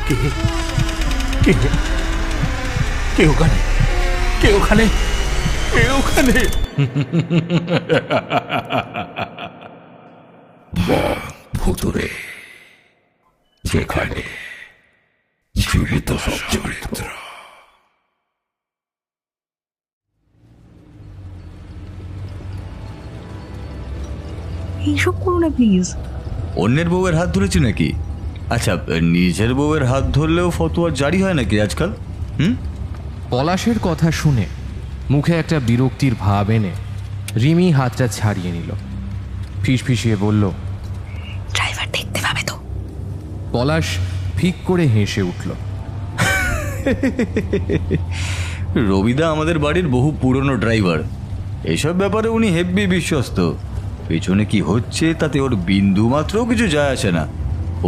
কে কে কে ওখানে? কে ওখানে? কে ওখানে? ভুতুরে, যেখানে জীবিত সব চরিত্র। এইসব করো না প্লিজ। অন্যের বউয়ের হাত ধরেছি নাকি? আচ্ছা, নিজের বউয়ের হাত ধরলেও ফতোয়া জারি হয় নাকি আজকাল? পলাশের কথা শুনে মুখে একটা বিরক্তির ভাব এনে রিমি হাতটা ছাড়িয়ে নিল। ফিসফিসিয়ে বলল, ড্রাইভার দেখতে পাবে তো। পলাশ ফিক করে হেসে উঠল। রবিদা আমাদের বাড়ির বহু পুরনো ড্রাইভার। এসব ব্যাপারে উনি হেব্বি বিশ্বস্ত। পেছনে কি হচ্ছে তাতে ওর বিন্দু মাত্র কিছু যায় আসে না।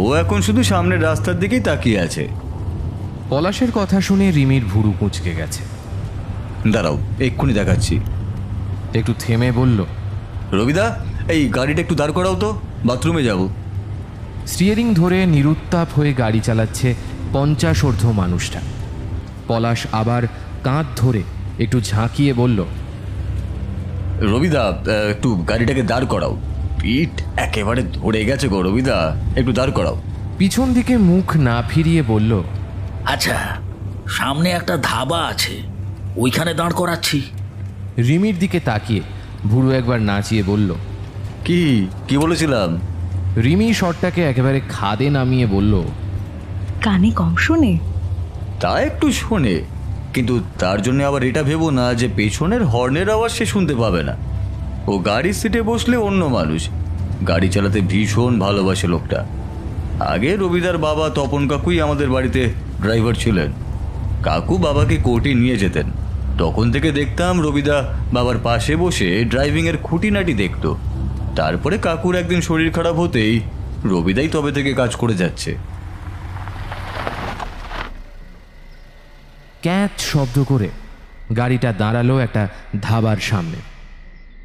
ও এখন শুধু সামনের রাস্তার দিকেই তাকিয়ে আছে। পলাশের কথা শুনে রিমির ভুরু কুঁচকে গেছে। দাঁড়াও, এক্ষুনি দেখাচ্ছি। একটু থেমে বলল, রবিদা, এই গাড়িটা একটু দাঁড় করাও তো, বাথরুমে যাব। স্টিয়ারিং ধরে নিরুত্তাপ হয়ে গাড়ি চালাচ্ছে 50 ঊর্ধ্ব মানুষটা। পলাশ আবার কাঁধ ধরে একটু ঝাঁকিয়ে বলল, রবিদা, একটু গাড়িটাকে দাঁড় করাও। পিঠ একেবারে ধরে গেছে গো রবিদা, একটু দাঁড় করাও। পিছন দিকে মুখ না ফিরিয়ে বলল, আচ্ছা, সামনে একটা ধাবা আছে, ওইখানে দাঁড় করাচ্ছি। রিমির দিকে তাকিয়ে ভুরু একবার নাচিয়ে বলল, কি কি বলেছিলাম? রিমি শটটাকে একেবারে খাদে নামিয়ে বলল, কানে কম শোনে? তা একটু শোনে, কিন্তু তার জন্য আবার এটা ভেবো না যে পেছনের হর্নের আওয়াজ সে শুনতে পাবে না। ও গাড়ির সিটে বসলে অন্য মানুষ। গাড়ি চালাতে ভীষণ ভালোবাসে লোকটা। আগে রবিদার বাবা তপন কাকুই আমাদের বাড়িতে ড্রাইভার ছিলেন। কাকু বাবাকে কোর্টে নিয়ে যেতেন। তখন থেকে দেখতাম রবিদা বাবার পাশে বসে ড্রাইভিংয়ের খুঁটিনাটি দেখত। তারপরে কাকুর একদিন শরীর খারাপ হতেই রবিদাই তবে থেকে কাজ করে যাচ্ছে। ক্যাঁচ শব্দ করে গাড়িটা দাঁড়ালো একটা ধাবার সামনে।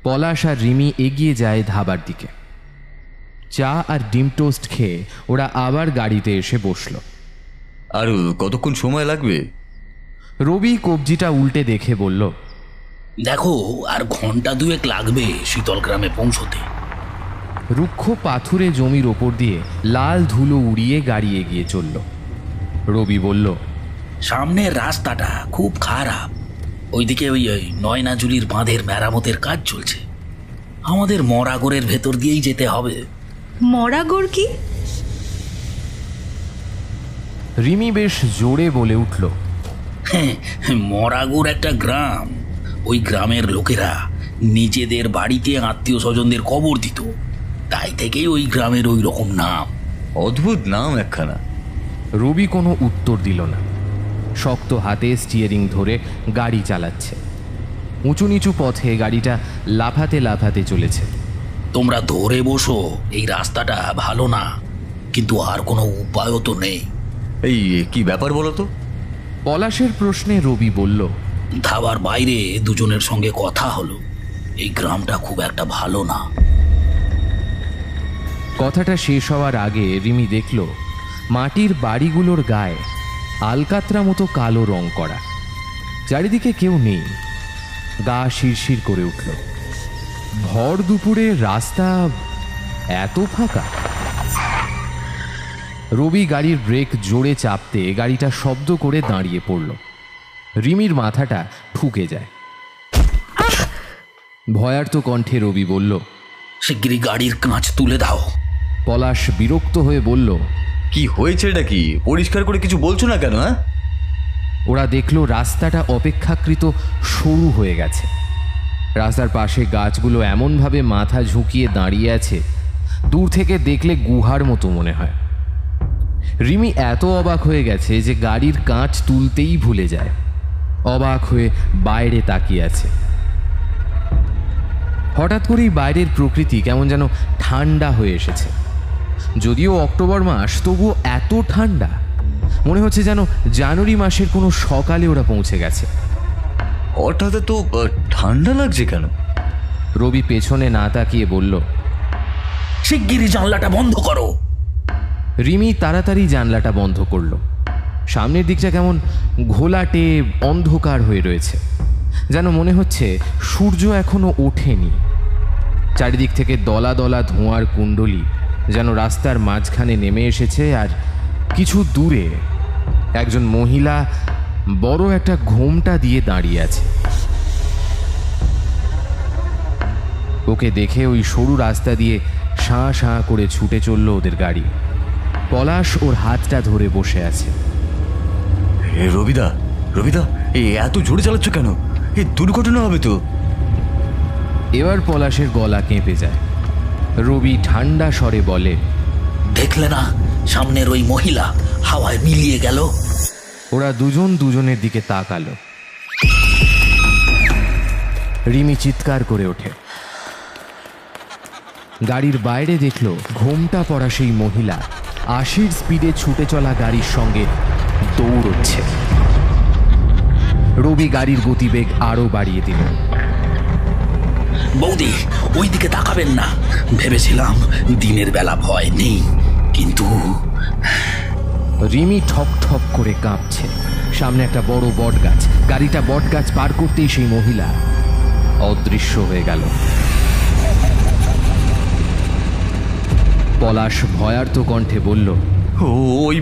পলাশ আর রিমি এগিয়ে যায় ধাবার দিকে। চা আর ডিম টোস্ট খেয়ে ওরা আবার গাড়িতে এসে বসল। আর কতক্ষণ সময় লাগবে? রবি কবজিটা উল্টে দেখে বলল, দেখো, আর ঘন্টা দুয়েক লাগবে শীতল গ্রামে পৌঁছতে। রুক্ষ পাথুরে জমির ওপর দিয়ে লাল ধুলো উড়িয়ে গাড়ি এগিয়ে চলল। রবি বলল, সামনের রাস্তাটা খুব খারাপ। ওইদিকে ওই নয়নাজুলির বাঁধের মেরামতের কাজ চলছে। আমাদের মরাগড়ের ভেতর দিয়েই যেতে হবে। মরাগড় কি? রিমি বেশ জোরে বলে উঠল, হ্যাঁ, মরাগড় একটা গ্রাম। ওই গ্রামের লোকেরা নিজেদের বাড়িতে আত্মীয় স্বজনদের কবর দিত, তাই থেকেই ওই গ্রামের ওই রকম নাম। অদ্ভুত নাম একখানা। রবি কোনো উত্তর দিল না। শক্ত হাতে স্টিয়ারিং ধরে গাড়ি চালাচ্ছে। উঁচু নিচু পথে গাড়িটা লাফাতে লাফাতে চলেছে। তোমরা ধরে বসো, এই রাস্তাটা ভালো না, কিন্তু আর কোনো উপায়ও তো নেই। এই কি ব্যাপার বলো তো? পলাশের প্রশ্নে রবি বলল, ধাবার বাইরে দুজনের সঙ্গে কথা হলো, এই গ্রামটা খুব একটা ভালো না। কথাটা শেষ হওয়ার আগে রিমি দেখল মাটির বাড়িগুলোর গায়ে আলকাতরা মতো কালো রং করা। চারিদিকে কেউ নেই। গা শিরশির করে উঠল। ভর দুপুরে রাস্তা এত ফাঁকা। রবি গাড়ির ব্রেক জোরে চাপতে গাড়িটা শব্দ করে দাঁড়িয়ে পড়ল। রিমির মাথাটা ঠুকে যায়। ভয়ার্ত কণ্ঠে রবি বলল, শিগগিরই গাড়ির কাঁচ তুলে দাও। পলাশ বিরক্ত হয়ে বলল, কি হয়েছে এটা? কি পরিষ্কার করে কিছু বলছো না কেন? হ্যাঁ, ওরা দেখল রাস্তাটা অপেক্ষাকৃত সরু হয়ে গেছে। রাস্তার পাশে গাছগুলো এমনভাবে মাথা ঝুঁকিয়ে দাঁড়িয়ে আছে, দূর থেকে দেখলে গুহার মতো মনে হয়। রিমি এত অবাক হয়ে গেছে যে গাড়ির কাঁচ তুলতেই ভুলে যায়। অবাক হয়ে বাইরে তাকিয়ে আছে। হঠাৎ করেই বাইরের প্রকৃতি কেমন যেন ঠান্ডা হয়ে এসেছে। যদিও অক্টোবর মাস, তবুও এত ঠান্ডা মনে হচ্ছে যেন জানুয়ারি মাসের কোনো সকালে ওরা পৌঁছে গেছে। হঠাৎ তো ঠান্ডা লাগছে কেন? রবি পেছনে না তাকিয়ে বলল, শিগগিরই জানলাটা বন্ধ করো। রিমি তাড়াতাড়ি জানলাটা বন্ধ করল। সামনের দিকটা কেমন ঘোলাটে অন্ধকার হয়ে রয়েছে, যেন মনে হচ্ছে সূর্য এখনো ওঠেনি। চারিদিক থেকে দলা দলা ধোঁয়ার কুণ্ডলী যেন রাস্তার মাঝখানে নেমে এসেছে, আর কিছু দূরে একজন মহিলা বড় একটা ঘোমটা দিয়ে দাঁড়িয়ে আছে। ওকে দেখে ওই সরু রাস্তা দিয়ে শাঁ শাঁ করে ছুটে চলল ওদের গাড়ি। পলাশ ওর হাতটা ধরে বসে আছে। রবিদা, রবিদা, এই এত জোরে চালাচ্ছ কেন? এই দুর্ঘটনা হবে তো। এবার পলাশের গলা কেঁপে যায়। রবি ঠান্ডা স্বরে বলে, দেখলে না সামনের ওই মহিলা হাওয়ায় মিলিয়ে গেল। ওরা দুজন দুজনের দিকে তাকালো। রিমি চিৎকার করে ওঠে। গাড়ির বাইরে দেখল ঘোমটা পরা সেই মহিলা 80 স্পিডে ছুটে চলা গাড়ির সঙ্গে দৌড়চ্ছে। রবি গাড়ির গতিবেগ আরো বাড়িয়ে দিল। বৌদি, ওই দিকে তাকাবেন না। ভেবেছিলাম দিনের বেলা ভয় নেই, কিন্তু রিমি ঠক ঠক করে কাঁপছে। সামনে একটা বড় বট গাছ। গাড়িটা বট গাছ পার করতেই সেই মহিলা অদৃশ্য হয়ে গেল। পলাশ ভয়ার্ত কণ্ঠে বলল, ওই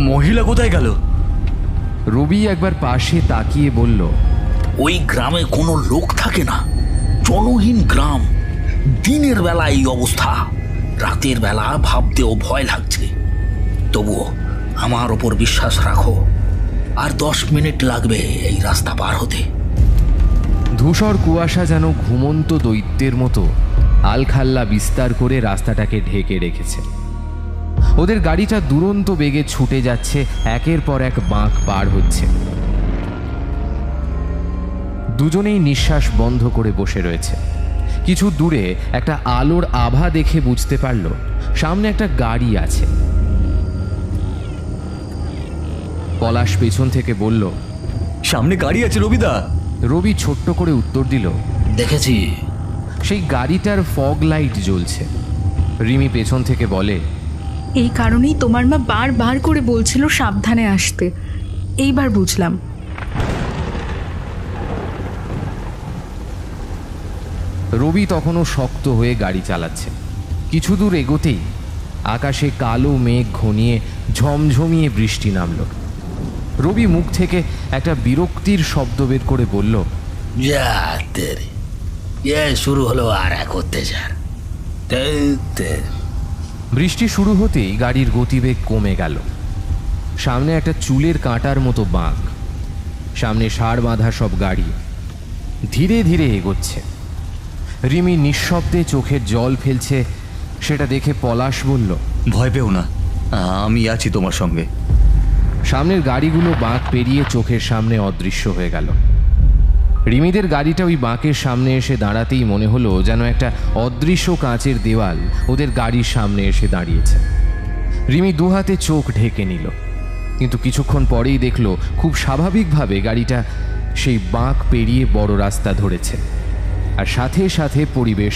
মহিলা কোথায় গেল? রবি একবার পাশে তাকিয়ে বলল, ওই গ্রামে কোনো লোক থাকে না, জনহীন গ্রাম। দিনের বেলা এই অবস্থা, রাতের বেলা ভাবতেও ভয় লাগছে। তবুও আমার ওপর বিশ্বাস রাখো, আর 10 মিনিট লাগবে এই রাস্তা পার হতে। ধূসর কুয়াশা যেন ঘুমন্ত দৈত্যের মতো আলখাল্লা বিস্তার করে রাস্তাটাকে ঢেকে রেখেছে। ওদের গাড়িটা দুরন্ত বেগে ছুটে যাচ্ছে, একের পর এক বাঁক পার হচ্ছে। দুজনেই নিঃশ্বাস বন্ধ করে বসে রয়েছে। কিছু দূরে একটা আলোর আভা দেখে বুঝতে পারল সামনে একটা গাড়ি আছে। পলাশ পেছন থেকে বলল, সামনে গাড়ি আছে রবিদা। রবি ছোট্ট করে উত্তর দিল, দেখেছি। সেই গাড়িটার ফগ লাইট জ্বলছে। রিমি পেছন থেকে বলে, এই কারণেই তোমার মা বারবার করে বলছিল সাবধানে আসতে। এইবার বুঝলাম। রবি তখনও শক্ত হয়ে গাড়ি চালাচ্ছে। কিছু দূর এগোতেই আকাশে কালো মেঘ ঘনিয়ে ঝমঝমিয়ে বৃষ্টি নামল। রবি মুখ থেকে একটা বিরক্তির শব্দ বের করে বলল, যা তেরে, এ শুরু হলো আর এক অত্যাচার। বৃষ্টি শুরু হতেই গাড়ির গতিবেগ কমে গেল। সামনে একটা চুলের কাঁটার মতো বাঁক। সামনে ষাঁড় বাঁধা সব গাড়ি ধীরে ধীরে এগোচ্ছে। রিমি নিঃশব্দে চোখের জল ফেলছে। সেটা দেখে পলাশ বলল, ভয় পেও না, আমি আছি তোমার সঙ্গে। সামনের গাড়িগুলো বাঁক পেরিয়ে চোখের সামনে অদৃশ্য হয়ে গেল। রিমিদের গাড়িটা ওই বাঁকের সামনে এসে দাঁড়াতেই মনে হলো যেন একটা অদৃশ্য কাঁচের দেওয়াল ওদের গাড়ির সামনে এসে দাঁড়িয়েছে। রিমি দুহাতে চোখ ঢেকে নিল, কিন্তু কিছুক্ষণ পরেই দেখলো খুব স্বাভাবিকভাবে গাড়িটা সেই বাঁক পেরিয়ে বড় রাস্তা ধরেছে, আর সাথে সাথে পরিবেশ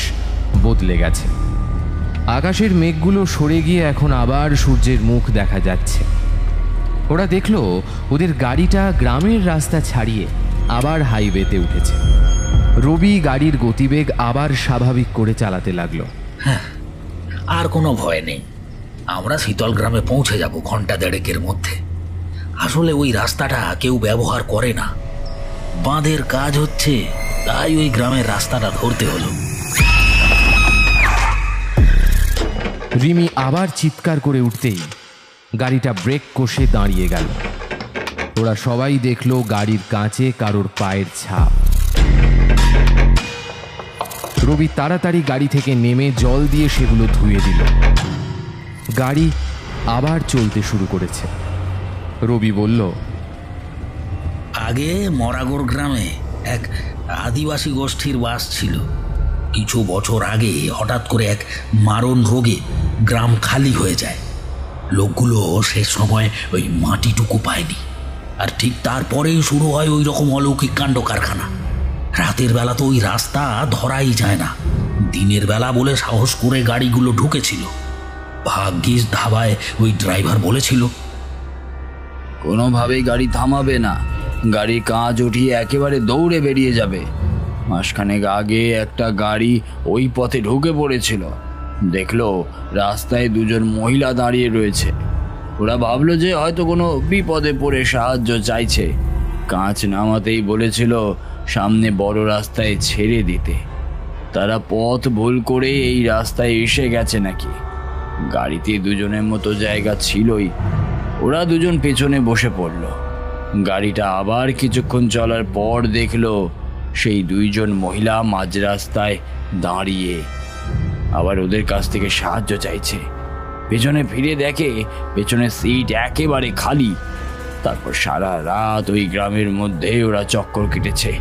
বদলে গেছে। আকাশের মেঘগুলো সরে গিয়ে এখন আবার সূর্যের মুখ দেখা যাচ্ছে। ওরা দেখলো ওদের গাড়িটা গ্রামের রাস্তা ছাড়িয়ে আবার হাইওয়েতে উঠেছে। রবি গাড়ির গতিবেগ আবার স্বাভাবিক করে চালাতে লাগলো। আর কোনো ভয় নেই, আমরা শীতল গ্রামে পৌঁছে যাব ঘন্টা দেড়েকের মধ্যে। আসলে ওই রাস্তাটা কেউ ব্যবহার করে না, বাঁধের কাজ হচ্ছে, তাই ওই গ্রামের রাস্তাটা ধরতে হলো। রিমি আবার চিৎকার করে উঠতেই গাড়িটা ব্রেক কষে দাঁড়িয়ে গেল। ওরা সবাই দেখলো গাড়ির কাঁচে কারোর পায়ের ছাপ। রবি তাড়াতাড়ি গাড়ি থেকে নেমে জল দিয়ে সেগুলো ধুয়ে দিল। গাড়ি আবার চলতে শুরু করেছে। রবি বলল, আগে মরাগড় গ্রামে এক আদিবাসী গোষ্ঠীর বাস ছিল। কিছু বছর আগে হঠাৎ করে এক মারণ রোগে গ্রাম খালি হয়ে যায়। লোকগুলো সে সময় ওই মাটিটুকু পায়নি, আর ঠিক তারপরেই শুরু হয় ওই রকম অলৌকিক কাণ্ড কারখানা। রাতের বেলা তো ওই রাস্তা ধরাই যায় না, দিনের বেলা বলে সাহস করে গাড়িগুলো ঢুকেছিল। ভাগ্যিস ধাবায় ওই ড্রাইভার বলেছিল। কোনোভাবেই গাড়ি থামাবে না, গাড়ির কাঁচ উঠিয়ে একেবারে দৌড়ে বেরিয়ে যাবে। মাসখানেক আগে একটা গাড়ি ওই পথে ঢুকে পড়েছিল, দেখলো রাস্তায় দুজন মহিলা দাঁড়িয়ে রয়েছে। ওরা ভাবলো যে হয়তো কোনো বিপদে পড়ে সাহায্য চাইছে। কাঁচ নামাতেই বলেছিল সামনে বড় রাস্তায় ছেড়ে দিতে। তারা পথ ভুল করে এই রাস্তায় এসে গেছে নাকি। গাড়িতে দুজনের মতো জায়গা ছিলই, ওরা দুজন পেছনে বসে পড়ল। গাড়িটা আবার কিছুক্ষণ চলার পর দেখলো সেই দুইজন মহিলা মাঝ রাস্তায় দাঁড়িয়ে আবার ওদের কাছ থেকে সাহায্য চাইছে। পেছনে ফিরে দেখে পেছনের সিট একেবারে খালি। তারপর সারা রাত ওই গ্রামের মধ্যে ওরা চক্কর কেটেছে,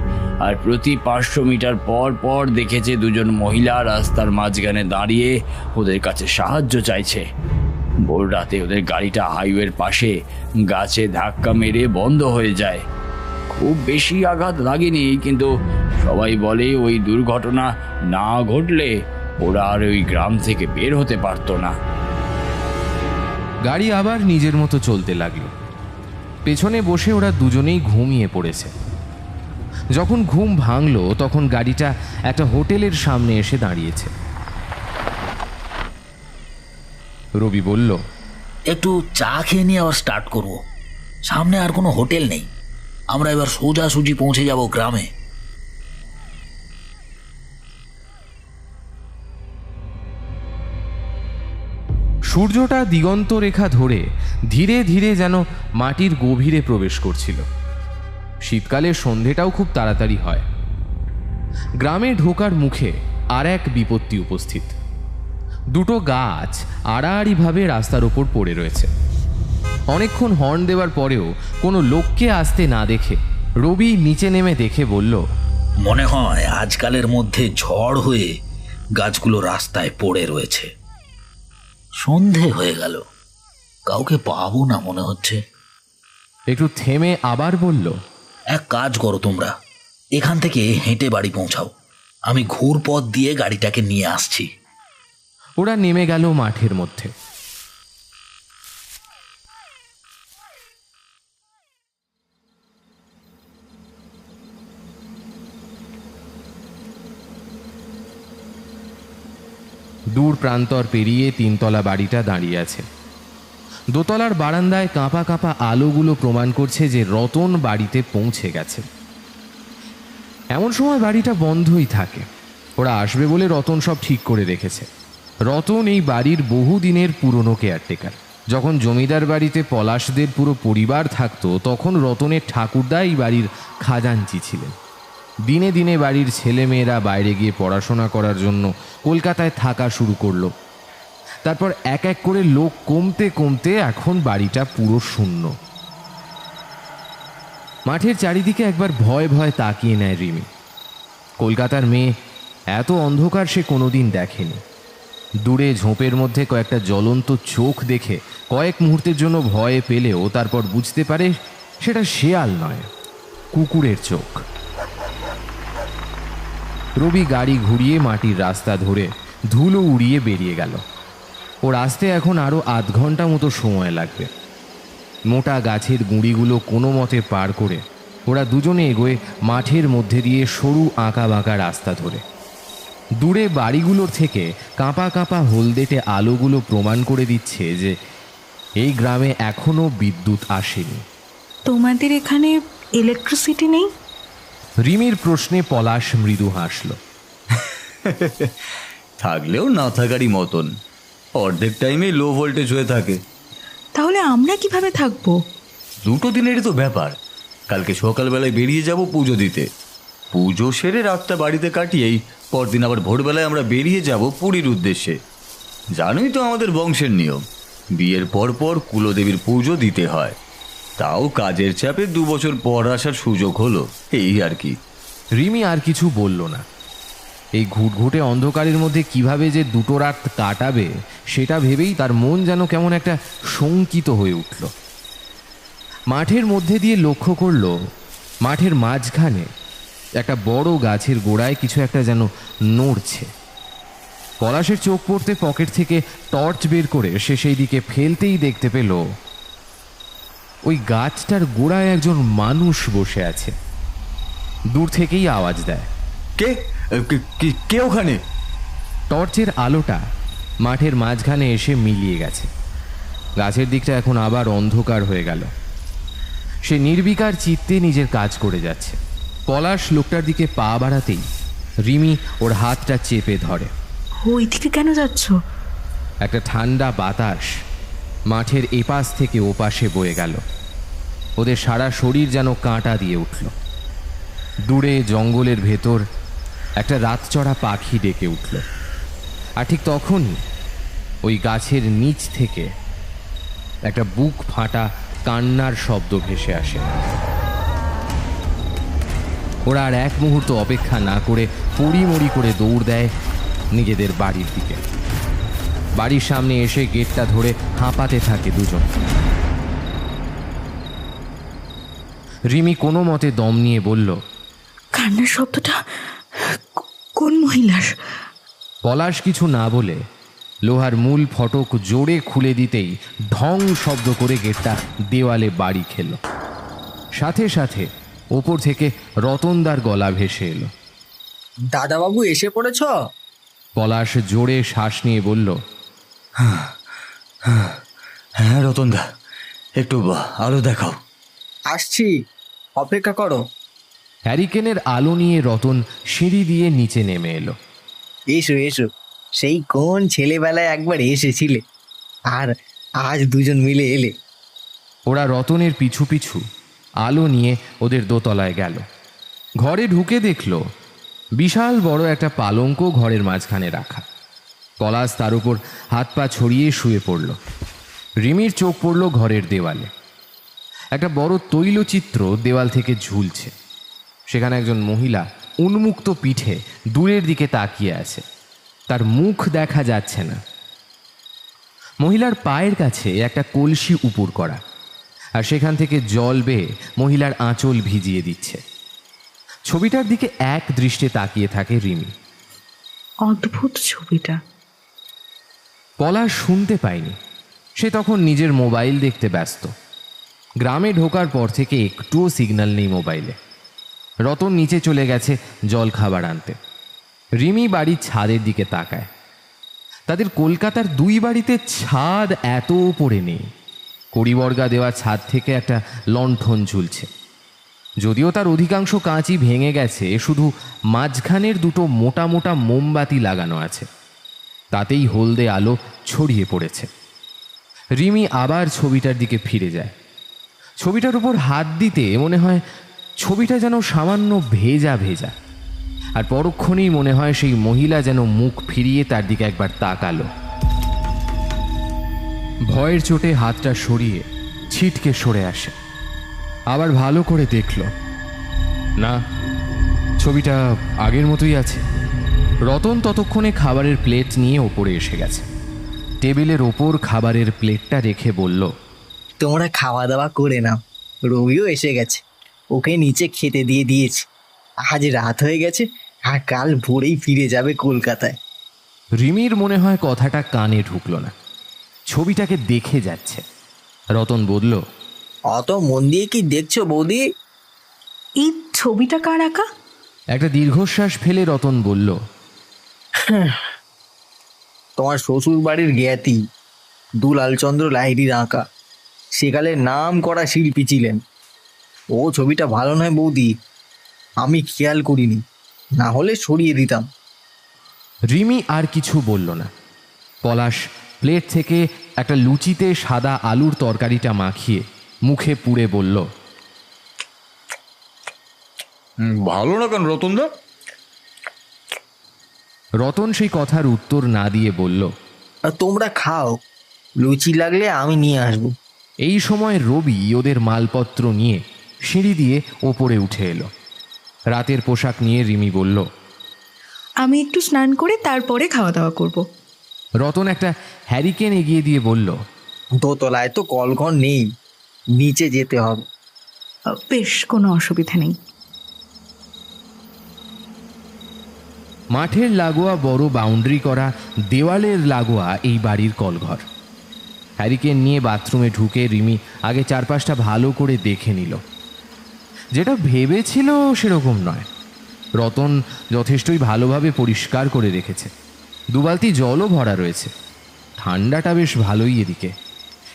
আর প্রতি 500 মিটার পর পর দেখেছে দুজন মহিলা রাস্তার মাঝখানে দাঁড়িয়ে ওদের কাছে সাহায্য চাইছে। ভোর রাতে ওদের গাড়িটা হাইওয়ের পাশে গাছে ধাক্কা মেরে বন্ধ হয়ে যায়। খুব বেশি আঘাত লাগেনি, কিন্তু সবাই বলে ওই দুর্ঘটনা না ঘটলে ওরা আর ওই গ্রাম থেকে বের হতে পারতো না। গাড়ি আবার নিজের মতো চলতে লাগলো। পেছনে বসে ওরা দুজনেই ঘুমিয়ে পড়েছে। যখন ঘুম ভাঙলো তখন গাড়িটা একটা হোটেলের সামনে এসে দাঁড়িয়েছে। রবি বলল, একটু চা খেয়ে নিয়ে আবার স্টার্ট করব। সামনে আর কোনো হোটেল নেই, আমরা এবার সোজাসুজি পৌঁছে যাব গ্রামে। সূর্যটা দিগন্ত রেখা ধরে ধীরে ধীরে যেন মাটির গভীরে প্রবেশ করছিল। শীতকালে সন্ধেটাও খুব তাড়াতাড়ি হয়। গ্রামে ঢোকার মুখে আর এক বিপত্তি উপস্থিত। দুটো গাছ আড়াআড়িভাবে রাস্তার ওপর পড়ে রয়েছে। অনেকক্ষণ হর্ন দেওয়ার পরেও কোনো লোককে আসতে না দেখে রবি নিচে নেমে দেখে বলল, মনে হয় আজকালের মধ্যে ঝড় হয়ে গাছগুলো রাস্তায় পড়ে রয়েছে। সন্ধে হয়ে গেল, কাউকে পাবো না মনে হচ্ছে। একটু থেমে আবার বলল, এক কাজ করো তোমরা, এখান থেকে হেঁটে বাড়ি পৌঁছাও, আমি ঘুর পথ দিয়ে গাড়িটাকে নিয়ে আসছি। ওরা নেমে গেল মাঠের মধ্যে। দূর প্রান্তর পেরিয়ে 3 তলা বাড়িটা দাঁড়িয়ে আছে। দোতলার বারান্দায় কাঁপা কাঁপা আলোগুলো প্রমাণ করছে যে রতন বাড়িতে পৌঁছে গেছে। এমন সময় বাড়িটা বন্ধই থাকে। ওরা আসবে বলে রতন সব ঠিক করে রেখেছে। রতন এই বাড়ির বহুদিনের পুরনো কেয়ারটেকার। যখন জমিদার বাড়িতে পলাশদের পুরো পরিবার থাকতো তখন রতনের ঠাকুরদা এই বাড়ির খাজাঞ্চি ছিলেন। দিনে দিনে বাড়ির ছেলেমেয়েরা বাইরে গিয়ে পড়াশোনা করার জন্য কলকাতায় থাকা শুরু করলো। তারপর এক এক করে লোক কমতে কমতে এখন বাড়িটা পুরো শূন্য। মাঠের চারিদিকে একবার ভয় ভয় তাকিয়ে নেয় রিমি। কলকাতার মেয়ে, এত অন্ধকার সে কোনোদিন দেখেনি। দূরে ঝোপের মধ্যে কয়েকটা জ্বলন্ত চোখ দেখে কয়েক মুহূর্তের জন্য ভয়ে পেলেও তারপর বুঝতে পারে সেটা শেয়াল নয়, কুকুরের চোখ। রবি গাড়ি ঘুরিয়ে মাটির রাস্তা ধরে ধুলো উড়িয়ে বেরিয়ে গেল। ওর আসতে এখন আরও আধ ঘন্টা মতো সময় লাগবে। মোটা গাছের গুঁড়িগুলো কোনো মতে পার করে ওরা দুজনে এগোয় মাঠের মধ্যে দিয়ে সরু আঁকা বাঁকা রাস্তা ধরে। দূরে বাড়িগুলোর থেকে কাঁপা কাঁপা হলদেটে আলোগুলো প্রমাণ করে দিচ্ছে যে এই গ্রামে এখনো বিদ্যুৎ আসেনি। তোমাদের এখানে ইলেকট্রিসিটি নেই? রিমির প্রশ্নে পলাশ মৃদু হাসল। থাকলেও না থাকারই মতন, অর্ধেক টাইমে লো ভোল্টেজ হয়ে থাকে। তাহলে আমরা কিভাবে থাকবো? 2 দিনেরই তো ব্যাপার। কালকে সকালবেলায় বেরিয়ে যাব পুজো দিতে। পুজো সেরে রাতটা বাড়িতে কাটিয়েই পরদিন আবার ভোরবেলায় আমরা বেরিয়ে যাব পুরীর উদ্দেশ্যে। জানোই তো আমাদের বংশের নিয়ম, বিয়ের পর পর কুলদেবীর পুজো দিতে হয়। তাও কাজের চাপে 2 বছর পর আসার সুযোগ হলো, এই আর কি। রিমি আর কিছু বলল না। এই ঘুটঘুটে অন্ধকারের মধ্যে কিভাবে যে 2 রাত কাটাবে সেটা ভেবেই তার মন যেন কেমন একটা শঙ্কিত হয়ে উঠল। মাঠের মধ্যে দিয়ে লক্ষ্য করল মাঠের মাঝখানে একটা বড় গাছের গোড়ায় কিছু একটা যেন নড়ছে। পলাশের চোখ পড়তে পকেট থেকে টর্চ বের করে সে সেই দিকে ফেলতেই দেখতে পেল ওই গাছটার গোড়ায় একজন মানুষ বসে আছে। দূর থেকেই আওয়াজ দেয়, কে কে ওখানে? টর্চের আলোটা মাঠের মাঝখানে এসে মিলিয়ে গেছে। গাছের দিকটা এখন আবার অন্ধকার হয়ে গেল। সে নির্বিকার চিত্তে নিজের কাজ করে যাচ্ছে। পলাশ লোকটার দিকে পা বাড়াতেই রিমি ওর হাতটা চেপে ধরে। ওইদিকে কেন যাচ্ছ? একটা ঠান্ডা বাতাস মাঠের এপাশ থেকে ওপাশে বয়ে গেল। ওদের সারা শরীর যেন কাঁটা দিয়ে উঠল। দূরে জঙ্গলের ভেতর একটা রাতচড়া পাখি ডেকে উঠল। আর ঠিক তখনই ওই গাছের নিচ থেকে একটা বুক ফাটা কান্নার শব্দ ভেসে আসে। ওরা আর এক মুহূর্ত অপেক্ষা না করে পড়িমড়ি করে দৌড় দেয় নিজেদের বাড়ির দিকে। বাড়ির সামনে এসে গেটটা ধরে হাঁপাতে থাকে দুজন। রিমি কোনো মতে দম নিয়ে বলল, কান্নার শব্দটা কোন মহিলার? পলাশ কিছু না বলে লোহার মূল ফটক জোরে খুলে দিতেই ঢং শব্দ করে গেটটা দেওয়ালে বাড়ি খেল। সাথে সাথে ওপর থেকে রতনদার গলা ভেসে এলো, দাদাবাবু এসে পড়েছ? পলাশ জোরে শ্বাস নিয়ে বলল, হ্যাঁ রতনদা, একটু আলো দেখাও। আসছি, অপেক্ষা করো। হ্যারিকেনের আলো নিয়ে রতন সিঁড়ি দিয়ে নিচে নেমে এলো। এসো এসো, সেই কোন ছেলেবেলায় একবার এসেছিলে, আর আজ দুজন মিলে এলে। ওরা রতনের পিছু পিছু আলো নিয়ে ওদের দোতলায় গেল। ঘরে ঢুকে দেখল বিশাল বড় একটা পালঙ্ক ঘরের মাঝখানে রাখা। পলাশ তার উপর হাত পা ছড়িয়ে শুয়ে পড়ল। রিমির চোখ পড়ল ঘরের দেওয়ালে। একটা বড় তৈলচিত্র দেওয়াল থেকে ঝুলছে। সেখানে একজন মহিলা উন্মুক্ত পিঠে দূরের দিকে তাকিয়ে আছে। তার মুখ দেখা যাচ্ছে না। মহিলার পায়ের কাছে একটা কলসি উপুর করা, আর সেখান থেকে জল বেয়ে মহিলার আঁচল ভিজিয়ে দিচ্ছে। ছবিটার দিকে এক দৃষ্টে তাকিয়ে থাকে রিমি। অদ্ভুত ছবিটা। পলাশ শুনতে পায়নি। সে তখন নিজের মোবাইল দেখতে ব্যস্ত। গ্রামে ঢোকার পর থেকে একটুও সিগন্যাল নেই মোবাইলে। রতন নিচে চলে গেছে জল খাবার আনতে। রিমি বাড়ির ছাদের দিকে তাকায়। তাদের কলকাতার দুই বাড়িতে ছাদ এত উপরে নেই। কড়িবর্গা দেওয়া ছাদ থেকে একটা লণ্ঠন ঝুলছে। যদিও তার অধিকাংশ কাঁচই ভেঙে গেছে, শুধু মাঝখানের দুটো মোটা মোটা মোমবাতি লাগানো আছে। তাতেই হলদে আলো ছড়িয়ে পড়েছে। রিমি আবার ছবিটার দিকে ফিরে যায়। ছবিটার উপর হাত দিতে মনে হয় ছবিটা যেন সামান্য ভেজা ভেজা, আর পরক্ষণেই মনে হয় সেই মহিলা যেন মুখ ফিরিয়ে তার দিকে একবার তাকালো। ভয়ের চোটে হাতটা সরিয়ে ছিটকে সরে আসে। আবার ভালো করে দেখল, না, ছবিটা আগের মতোই আছে। রতন ততক্ষণে খাবারের প্লেট নিয়ে ওপরে এসে গেছে। টেবিলের ওপর খাবারের প্লেটটা রেখে বলল, তোমরা খাওয়া দাওয়া করে নাও, রবিও এসে গেছে, ওকে নিচে খেতে দিয়ে দিয়েছি। আজ রাত হয়ে গেছে, আর কাল ভোরেই ফিরে যাবে কলকাতায়। রিমির মনে হয় কথাটা কানে ঢুকলো না। ছবিটাকে দেখে যাচ্ছে। রতন বলল, অত মন দিয়ে কি দেখছো বৌদি? এই ছবিটা কার আঁকা? একটা দীর্ঘশ্বাস ফেলে রতন বলল, তোমার শ্বশুর বাড়ির জ্ঞাতি দুলালচন্দ্র লাহিড়ির আঁকা। সেকালে নাম করা শিল্পী ছিলেন। ও ছবিটা ভালো নয় বৌদি, আমি খেয়াল করিনি, না হলে সরিয়ে দিতাম। রিমি আর কিছু বলল না। পলাশ প্লেট থেকে একটা লুচিতে সাদা আলুর তরকারিটা মাখিয়ে মুখে পুড়ে বলল, ভালো না কেন রতনদা? রতন সেই কথার উত্তর না দিয়ে বলল, আর তোমরা খাও, লুচি লাগলে আমি নিয়ে আসবো। এই সময় রবি ওদের মালপত্র নিয়ে সিঁড়ি দিয়ে ওপরে উঠে এলো। রাতের পোশাক নিয়ে রিমি বলল, আমি একটু স্নান করে তারপরে খাওয়া দাওয়া করব। রতন একটা হ্যারিকেন এগিয়ে দিয়ে বলল, দোতলায় তো কলঘর নেই, নিচে যেতে হবে। বেশ, কোনো অসুবিধা নেই। মাঠের লাগোয়া বড় বাউন্ডারি করা দেওয়ালের লাগোয়া এই বাড়ির কলঘর। হ্যারিকেন নিয়ে বাথরুমে ঢুকে রিমি আগে চারপাশটা ভালো করে দেখে নিল। যেটা ভেবেছিল সেরকম নয়। রতন যথেষ্টই ভালোভাবে পরিষ্কার করে রেখেছে। 2 বালতি জলও ভরা রয়েছে। ঠান্ডাটা বেশ ভালোই এদিকে,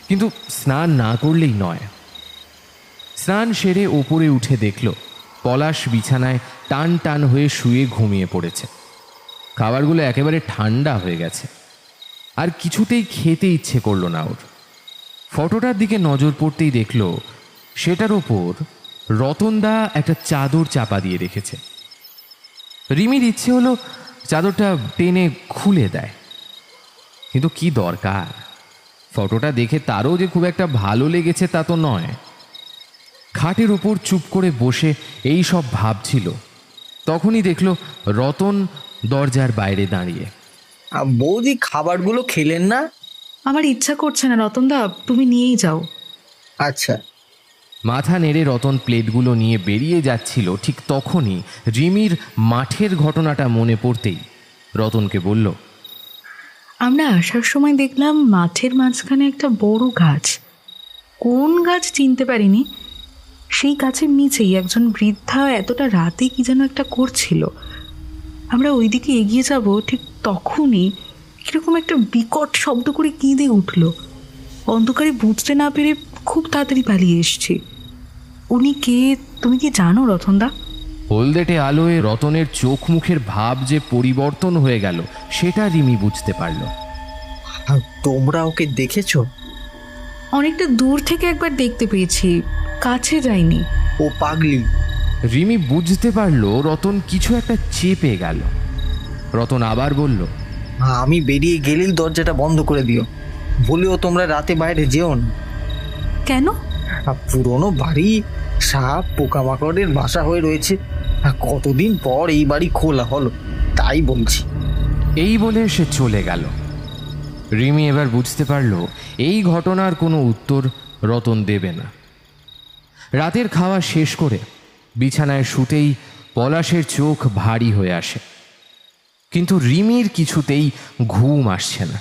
কিন্তু স্নান না করলেই নয়। স্নান সেরে ওপরে উঠে দেখল পলাশ বিছানায় টান টান হয়ে শুয়ে ঘুমিয়ে পড়েছে। খাবারগুলো একেবারে ঠান্ডা হয়ে গেছে, আর কিছুতেই খেতে ইচ্ছে করলো না ওর। ফটোটার দিকে নজর পড়তেই দেখল সেটার ওপর রতনদা একটা চাদর চাপা দিয়ে রেখেছে। রিমির ইচ্ছে হলো চাদরটা টেনে খুলে দেয়, কিন্তু কি দরকার? ফটোটা দেখে তারও যে খুব একটা ভালো লেগেছে তা তো নয়। খাটের ওপর চুপ করে বসে এই সব ভাবছিল, তখনই দেখল রতন দরজার বাইরে দাঁড়িয়ে। বৌদি, খাবারগুলো খেলেন না? আমার ইচ্ছা করছে না রতনদা, তুমি নিয়েই যাও। আচ্ছা। মাথা নেড়ে রতন প্লেটগুলো নিয়ে বেরিয়ে যাচ্ছিল, ঠিক তখনই রিমির মাঠের ঘটনাটা মনে পড়তেই রতনকে বলল, আমরা আসার সময় দেখলাম মাঠের মাঝখানে একটা বড় গাছ। কোন গাছ চিনতে পারিনি। সেই গাছের নিচেই একজন বৃদ্ধা এতটা রাতে কি যেন একটা করছিল। আমরা ওইদিকে এগিয়ে যাব, ঠিক তখনই কিরকম একটা বিকট শব্দ করে কেঁদে উঠল। অন্ধকারে বুঝতে না পেরে খুব তাড়াতাড়ি পালিয়ে এসছি। উনি কে তুমি কি জানো রতনদা? হলদেটে আলোয় রতনের চোখ মুখের ভাব যে পরিবর্তন হয়ে গেল সেটা রিমি বুঝতে পারল। তোমরা ওকে দেখেছো? অনেকটা দূর থেকে একবার দেখতে পেয়েছি, কাছে যাইনি। ও পাগলি। রিমি বুঝতে পারল রতন কিছু একটা চেপে গেল। রতন আবার বলল, আমি বেরিয়ে গেলেই দরজাটা বন্ধ করে দিও, বলেও তোমরা রাতে বাইরে যেও না। কেন? পুরনো বাড়ি, সাপ পোকামাকড়ের বাসা হয়ে রয়েছে। কতদিন পর এই বাড়ি খোলা হলো, তাই বলছি। এই বলে সে চলে গেল। রিমি এবার বুঝতে পারল এই ঘটনার কোনো উত্তর রতন দেবে না। রাতের খাওয়া শেষ করে বিছানায় শুতেই পলাশের চোখ ভারী হয়ে আসে, কিন্তু রিমির কিছুতেই ঘুম আসছে না।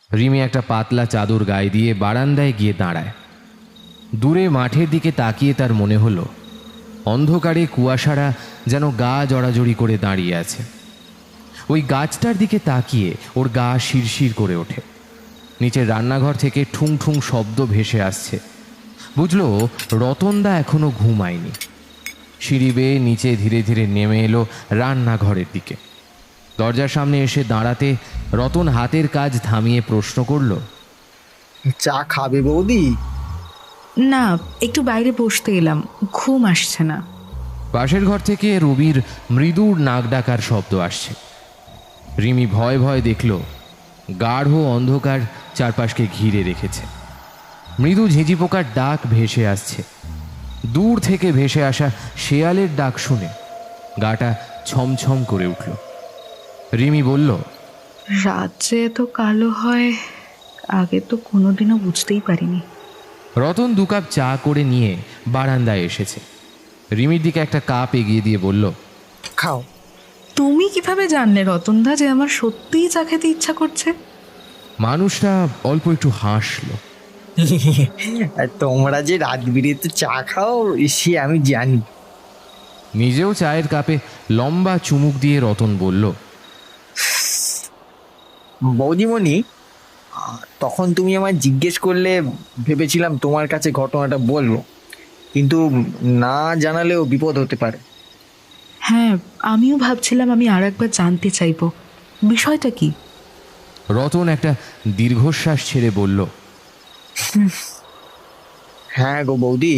রিমি একটা পাতলা চাদর গায়ে দিয়ে বারান্দায় গিয়ে দাঁড়ায়। দূরে মাঠের দিকে তাকিয়ে তার মনে হলো অন্ধকারে কুয়াশারা যেন গা জড়াজড়ি করে দাঁড়িয়ে আছে। ওই গাছটার দিকে তাকিয়ে ওর গা শিরশির করে ওঠে। নিচের রান্নাঘর থেকে ঠুং ঠুং শব্দ ভেসে আসছে। বুঝলো রতনদা এখনো ঘুমায়নি। সিঁড়ি বেয়ে নিচে ধীরে ধীরে নেমে এলো রান্নাঘরের দিকে। দরজার সামনে এসে দাঁড়াতে রতন হাতের কাজ থামিয়ে প্রশ্ন করল, চা খাবে বৌদি? না, একটু বাইরে বসতে এলাম, ঘুম আসছে না। পাশের ঘর থেকে রবির মৃদুর নাক ডাকার শব্দ আসছে। রিমি ভয় ভয় দেখল গাঢ় অন্ধকার চারপাশকে ঘিরে রেখেছে। মৃদু ঝিঁঝি পোকার ডাক ভেসে আসছে। দূর থেকে ভেসে আসা শেয়ালের ডাক শুনে গাটা ছমছম করে উঠল। রিমি বলল, রাত যে এত কালো হয় আগে তো কোনোদিনও বুঝতেই পারিনি। রতন 2 কাপ চা করে নিয়ে বারান্দায় এসেছে। রিমির দিকে একটা কাপ এগিয়ে দিয়ে বলল, খাও। তুমি কিভাবে জানলে রতনদা যে আমার সত্যিই চা খেতে ইচ্ছা করছে? মানুষটা অল্প একটু হাসলো। তোমরা যে রাত বিরেতে চা খাও সে আমি জানি। নিজেও চায়ের কাপে লম্বা চুমুক দিয়ে রতন বলল, বৌদিমণি, তখন তুমি আমায় জিজ্ঞেস করলে ভেবেছিলাম তোমার কাছে ঘটনাটা বলবো, কিন্তু না জানালেও বিপদ হতে পারে। হ্যাঁ, আমিও ভাবছিলাম আমি আর একবার জানতে চাইবো বিষয়টা কি। রতন একটা দীর্ঘশ্বাস ছেড়ে বলল, হ্যাঁ গো বৌদি,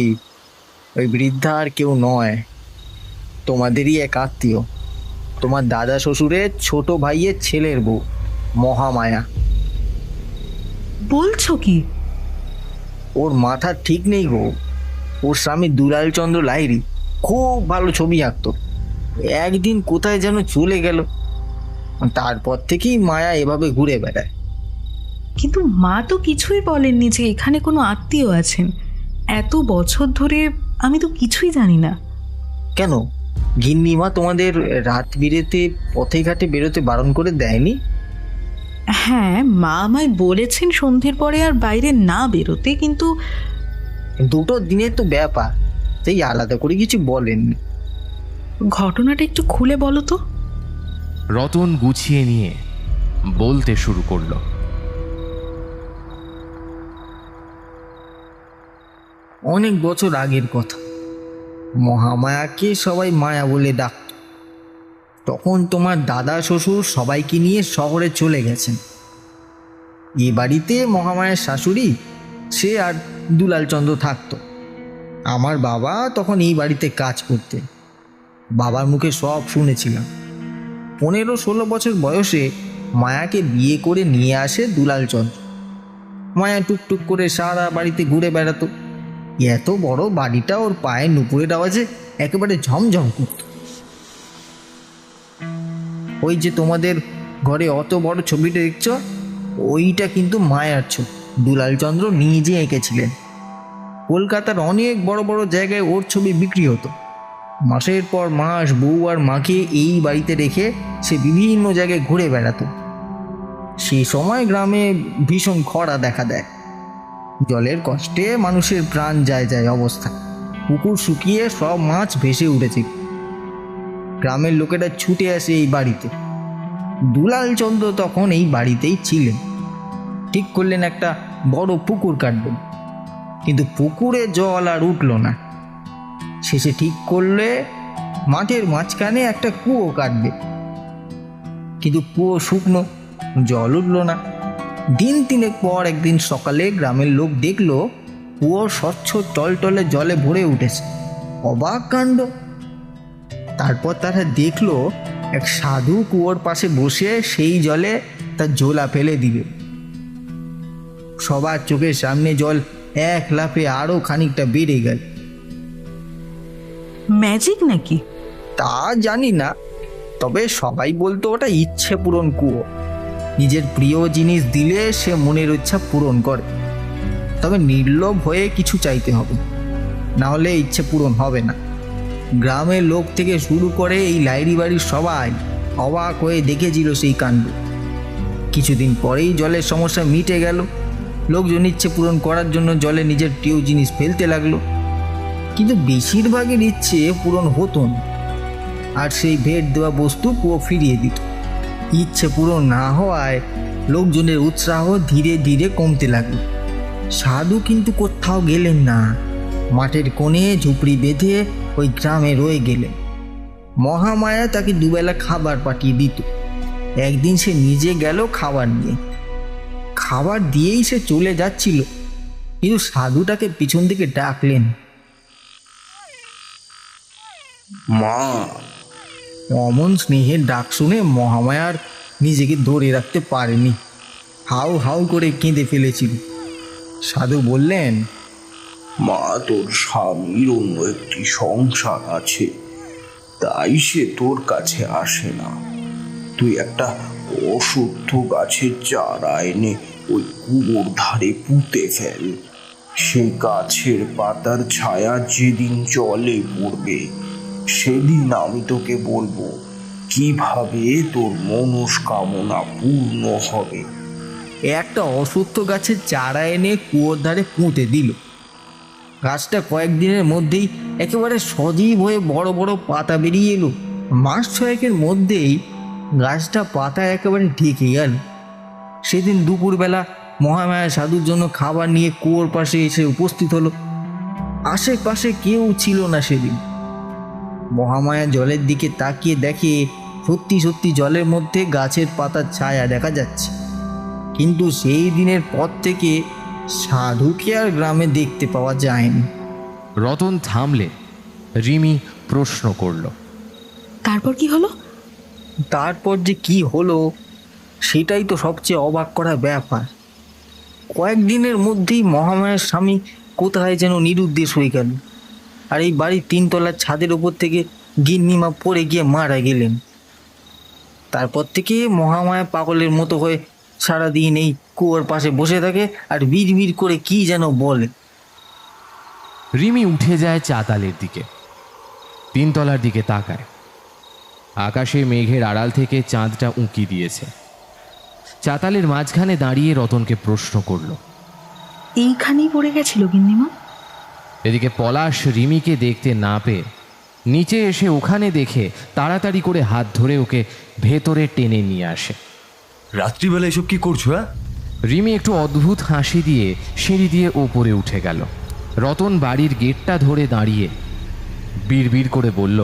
ওই বৃদ্ধা আর কেউ নয়, তোমাদেরই এক আত্মীয়, তোমার দাদা শ্বশুরের ছোট ভাইয়ের ছেলের বউ মহামায়া। বলছো কি? ওর মাথা ঠিক নেই গো। ওর স্বামী দুলালচন্দ্র লাহিড়ী খুব ভালো ছবি আঁকতো। একদিন কোথায় যেন চলে গেল, তারপর থেকেই মায়া এভাবে ঘুরে বেড়ায়। কিন্তু মা তো কিছুই বলেননি যে এখানে কোনো আত্মীয় আছেন। এত বছর ধরে আমি তো কিছুই জানি না। কেন, গিন্নিমা তোমাদের রাত বিরেতে পথে ঘাটে বেরোতে বারণ করে দেয়নি? হ্যাঁ, মা আমায় বলেছেন সন্ধ্যের পরে আর বাইরে না বেরোতে, কিন্তু দুটো দিনের তো ব্যাপার, সেই আলাদা করে কিছু বলেননি। ঘটনাটা একটু খুলে বলো তো। রতন গুছিয়ে নিয়ে বলতে শুরু করলো। অনেক বছর আগের কথা। মহামায়াকে সবাই মায়া বলে ডাকত। তখন তোমার দাদা শ্বশুর সবাইকে নিয়ে শহরে চলে গেছেন। এ বাড়িতে মহামায়ার শাশুড়ি, সে আর দুলালচন্দ্র থাকতো। আমার বাবা তখন এই বাড়িতে কাজ করতেন। বাবার মুখে সব শুনেছিলাম। 15-16 বছর বয়সে মায়াকে বিয়ে করে নিয়ে আসে দুলালচন্দ্র। মায়া টুকটুক করে সারা বাড়িতে ঘুরে বেড়াতো। এত বড় বাড়িটা ওর পায়ের নুপুরের আওয়াজে একেবারে ঝমঝম করত। ওই যে তোমাদের ঘরে অত বড় ছবিটা দেখছ, ওইটা কিন্তু মায়ার ছবি। দুলালচন্দ্র নিজে এঁকেছিলেন। কলকাতার অনেক বড় বড় জায়গায় ওর ছবি বিক্রি হতো। মাসের পর মাস বউ আর মাকে এই বাড়িতে রেখে সে বিভিন্ন জায়গায় ঘুরে বেড়াতো। সেই সময় গ্রামে ভীষণ খরা দেখা দেয়। জলের কষ্টে মানুষের প্রাণ যায় যায় অবস্থা। পুকুর শুকিয়ে সব মাছ ভেসে উঠেছে। গ্রামের লোকেরা ছুটে আসে এই বাড়িতে। দুলালচন্দ্র তখন এই বাড়িতেই ছিলেন। ঠিক করলেন একটা বড় পুকুর কাটবেন, কিন্তু পুকুরে জল আর উঠল না। শেষে ঠিক করলে মাঠের মাঝখানে একটা কুয়ো কাটবে, কিন্তু কুয়ো শুকনো, জল উঠল না। দিন 3 পর একদিন সকালে গ্রামের লোক দেখলো কুয়ো স্বচ্ছ টলটলে জলে ভরে উঠেছে। অবাক কাণ্ড। তারপর তারা দেখলো এক সাধু কুয়োর পাশে বসে সেই জলে তার ঝোলা ফেলে দিবে। সবার চোখের সামনে জল এক লাফে আরো খানিকটা বেড়ে গেল। ম্যাজিক নাকি? তা জানি না, তবে সবাই বলতো ওটা ইচ্ছে পূরণ কুয়ো। নিজের প্রিয় জিনিস দিলে সে মনের ইচ্ছা পূরণ করে, তবে নির্লোভ হয়ে কিছু চাইতে হবে, না হলে ইচ্ছে পূরণ হবে না। গ্রামের লোক থেকে শুরু করে এই লাইরি বাড়ির সবাই অবাক হয়ে দেখেছিল সেই কাণ্ড। কিছুদিন পরেই জলের সমস্যা মিটে গেল। লোকজন ইচ্ছে পূরণ করার জন্য জলে নিজের প্রিয় জিনিস ফেলতে লাগলো, কিন্তু বেশিরভাগের ইচ্ছে পূরণ হতো না, আর সেই ভেট দেওয়া বস্তু কুয়ো ফিরিয়ে দিত। ইচ্ছে পূরণ না হওয়ায় লোকজনের উৎসাহ ধীরে ধীরে কমতে লাগলো। সাধু কিন্তু কোথাও গেলেন না। মাঠের কোণে ঝুপড়ি বেঁধে ওই গ্রামে রয়ে গেলেন। মহামায়া তাকে দুবেলা খাবার পাঠিয়ে দিত। একদিন সে নিজে গেল খাবার নিয়ে। খাবার দিয়েই সে চলে যাচ্ছিল, কিন্তু সাধুটাকে পিছন থেকে ডাকলেন, মা। অমন স্নেহের ডাক শুনে মহামায়ার নিজেকে ধরে রাখতে পারেনি। হাউ হাউ করে কেঁদে ফেলেছিল। সাধু বললেন, মা, তোর স্বামীর অন্য একটি সংসার আছে, তাই সে তোর কাছে আসে না। তুই একটা অশুদ্ধ গাছের চারা এনে ওই কুয়োর ধারে পুঁতে ফেল। সেই গাছের পাতার ছায়া যেদিন জলে পড়বে, সেদিন আমি তোকে বলবো কিভাবে তোর মনস্কামনা পূর্ণ হবে। একটা অশ্বত্থ গাছের চারা এনে কুয়োর ধারে পুঁতে দিল। গাছটা কয়েকদিনের মধ্যেই একেবারে সজীব হয়ে বড় বড় পাতা বেরিয়ে এলো। মাস 6 মধ্যেই গাছটা পাতা একেবারে ঢেকে গেল। সেদিন দুপুরবেলা মহামায়া সাধুর জন্য খাবার নিয়ে কুয়োর পাশে এসে উপস্থিত হলো। আশেপাশে কেউ ছিল না সেদিন। মহামায়া জলের দিকে তাকিয়ে দেখে সত্যি সত্যি জলের মধ্যে গাছের পাতার ছায়া দেখা যাচ্ছে। কিন্তু সেই দিনের পর থেকে সাধুকে আর গ্রামে দেখতে পাওয়া যায়নি। রতন থামলে রিমি প্রশ্ন করল, তারপর কি হলো? তারপর যে কি হলো সেটাই তো সবচেয়ে অবাক করা ব্যাপার। কয়েকদিনের মধ্যেই মহামায়ার স্বামী কোথায় যেন নিরুদ্দেশ হয়ে গেল, আর এই বাড়ির 3 তলার ছাদের ওপর থেকে গিন্নিমা পড়ে গিয়ে মারা গেলেন। তারপর থেকে মহামায়া পাগলের মতো হয়ে সারাদিন এই কুয়োর পাশে বসে থাকে আর বিড়বিড় করে কি যেন বলে। রিমি উঠে যায় চাতালের দিকে, 3 তলার দিকে তাকায়। আকাশে মেঘের আড়াল থেকে চাঁদটা উঁকি দিয়েছে। চাতালের মাঝখানে দাঁড়িয়ে রতনকে প্রশ্ন করল। এইখানেই পড়ে গেছিল গিন্নিমা? এদিকে পলাশ রিমিকে দেখতে না পেয়ে নিচে এসে ওখানে দেখে তাড়াতাড়ি করে হাত ধরে ওকে ভেতরে টেনে নিয়ে আসে। রাত্রিবেলা এসব কি করছো? হ্যাঁ, রিমি একটু অদ্ভুত হাসি দিয়ে সিঁড়ি দিয়ে ওপরে উঠে গেল। রতন বাড়ির গেটটা ধরে দাঁড়িয়ে বিড়বিড় করে বলল,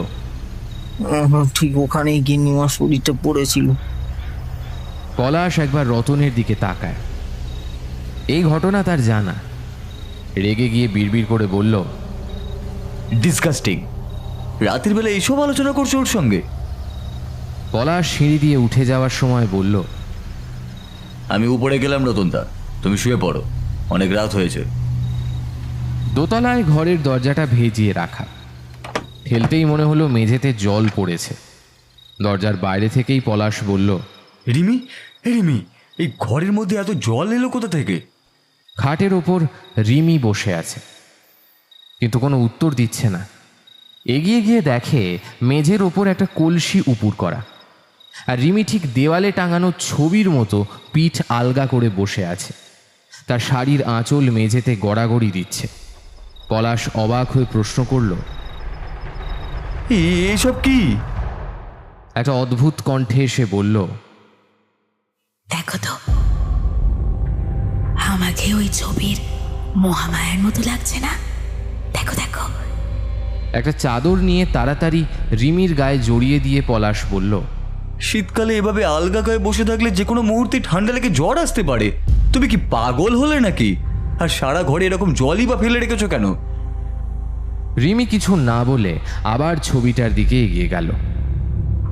ঠিক ওখানেই গিন্নিমার শরীরটা পড়েছিল। পলাশ একবার রতনের দিকে তাকায়। এই ঘটনা তার জানা। রেগে গিয়ে বিড়বিড় করে বলল, ডিসকাস্টিং! রাতের বেলা এইসব আলোচনা করছো ওর সঙ্গে? পলাশ সিঁড়ি দিয়ে উঠে যাওয়ার সময় বলল, আমি উপরে গেলাম রতনদা, তুমি শুয়ে পড়ো, অনেক রাত হয়েছে। দোতলায় ঘরের দরজাটা ভেজিয়ে রাখা। ঠেলতেই মনে হলো মেঝেতে জল পড়েছে। দরজার বাইরে থেকেই পলাশ বলল, রিমি, রিমি, এই ঘরের মধ্যে এত জল এলো কোথা থেকে? খাটের ওপর রিমি বসে আছে, কিন্তু কোনো উত্তর দিচ্ছে না। এগিয়ে গিয়ে দেখে মেঝের ওপর একটা কলসি উপুর করা, আর রিমি ঠিক দেওয়ালে টাঙানো ছবির মতো পিঠ আলগা করে বসে আছে। তার শাড়ির আঁচল মেঝেতে গড়াগড়ি দিচ্ছে। পলাশ অবাক হয়ে প্রশ্ন করল, এসব কি? একটা অদ্ভুত কণ্ঠে এসে বলল, দেখো তো, আমাকে ওই ছবির মহামায়ার মতো লাগছে না? দেখো দেখো। একটা চাদর নিয়ে তাড়াতাড়ি রিমির গায়ে জড়িয়ে দিয়ে পলাশ বলল, শীতকালে এভাবে আলগা গায়ে বসে থাকলে যে কোনো মুহূর্তে ঠান্ডা লেগে জ্বর আসতে পারে। তুমি কি পাগল হলে নাকি? আর সারা ঘরে এরকম জলই বা ফেলে রেখেছো কেন? রিমি কিছু না বলে আবার ছবিটার দিকে এগিয়ে গেল।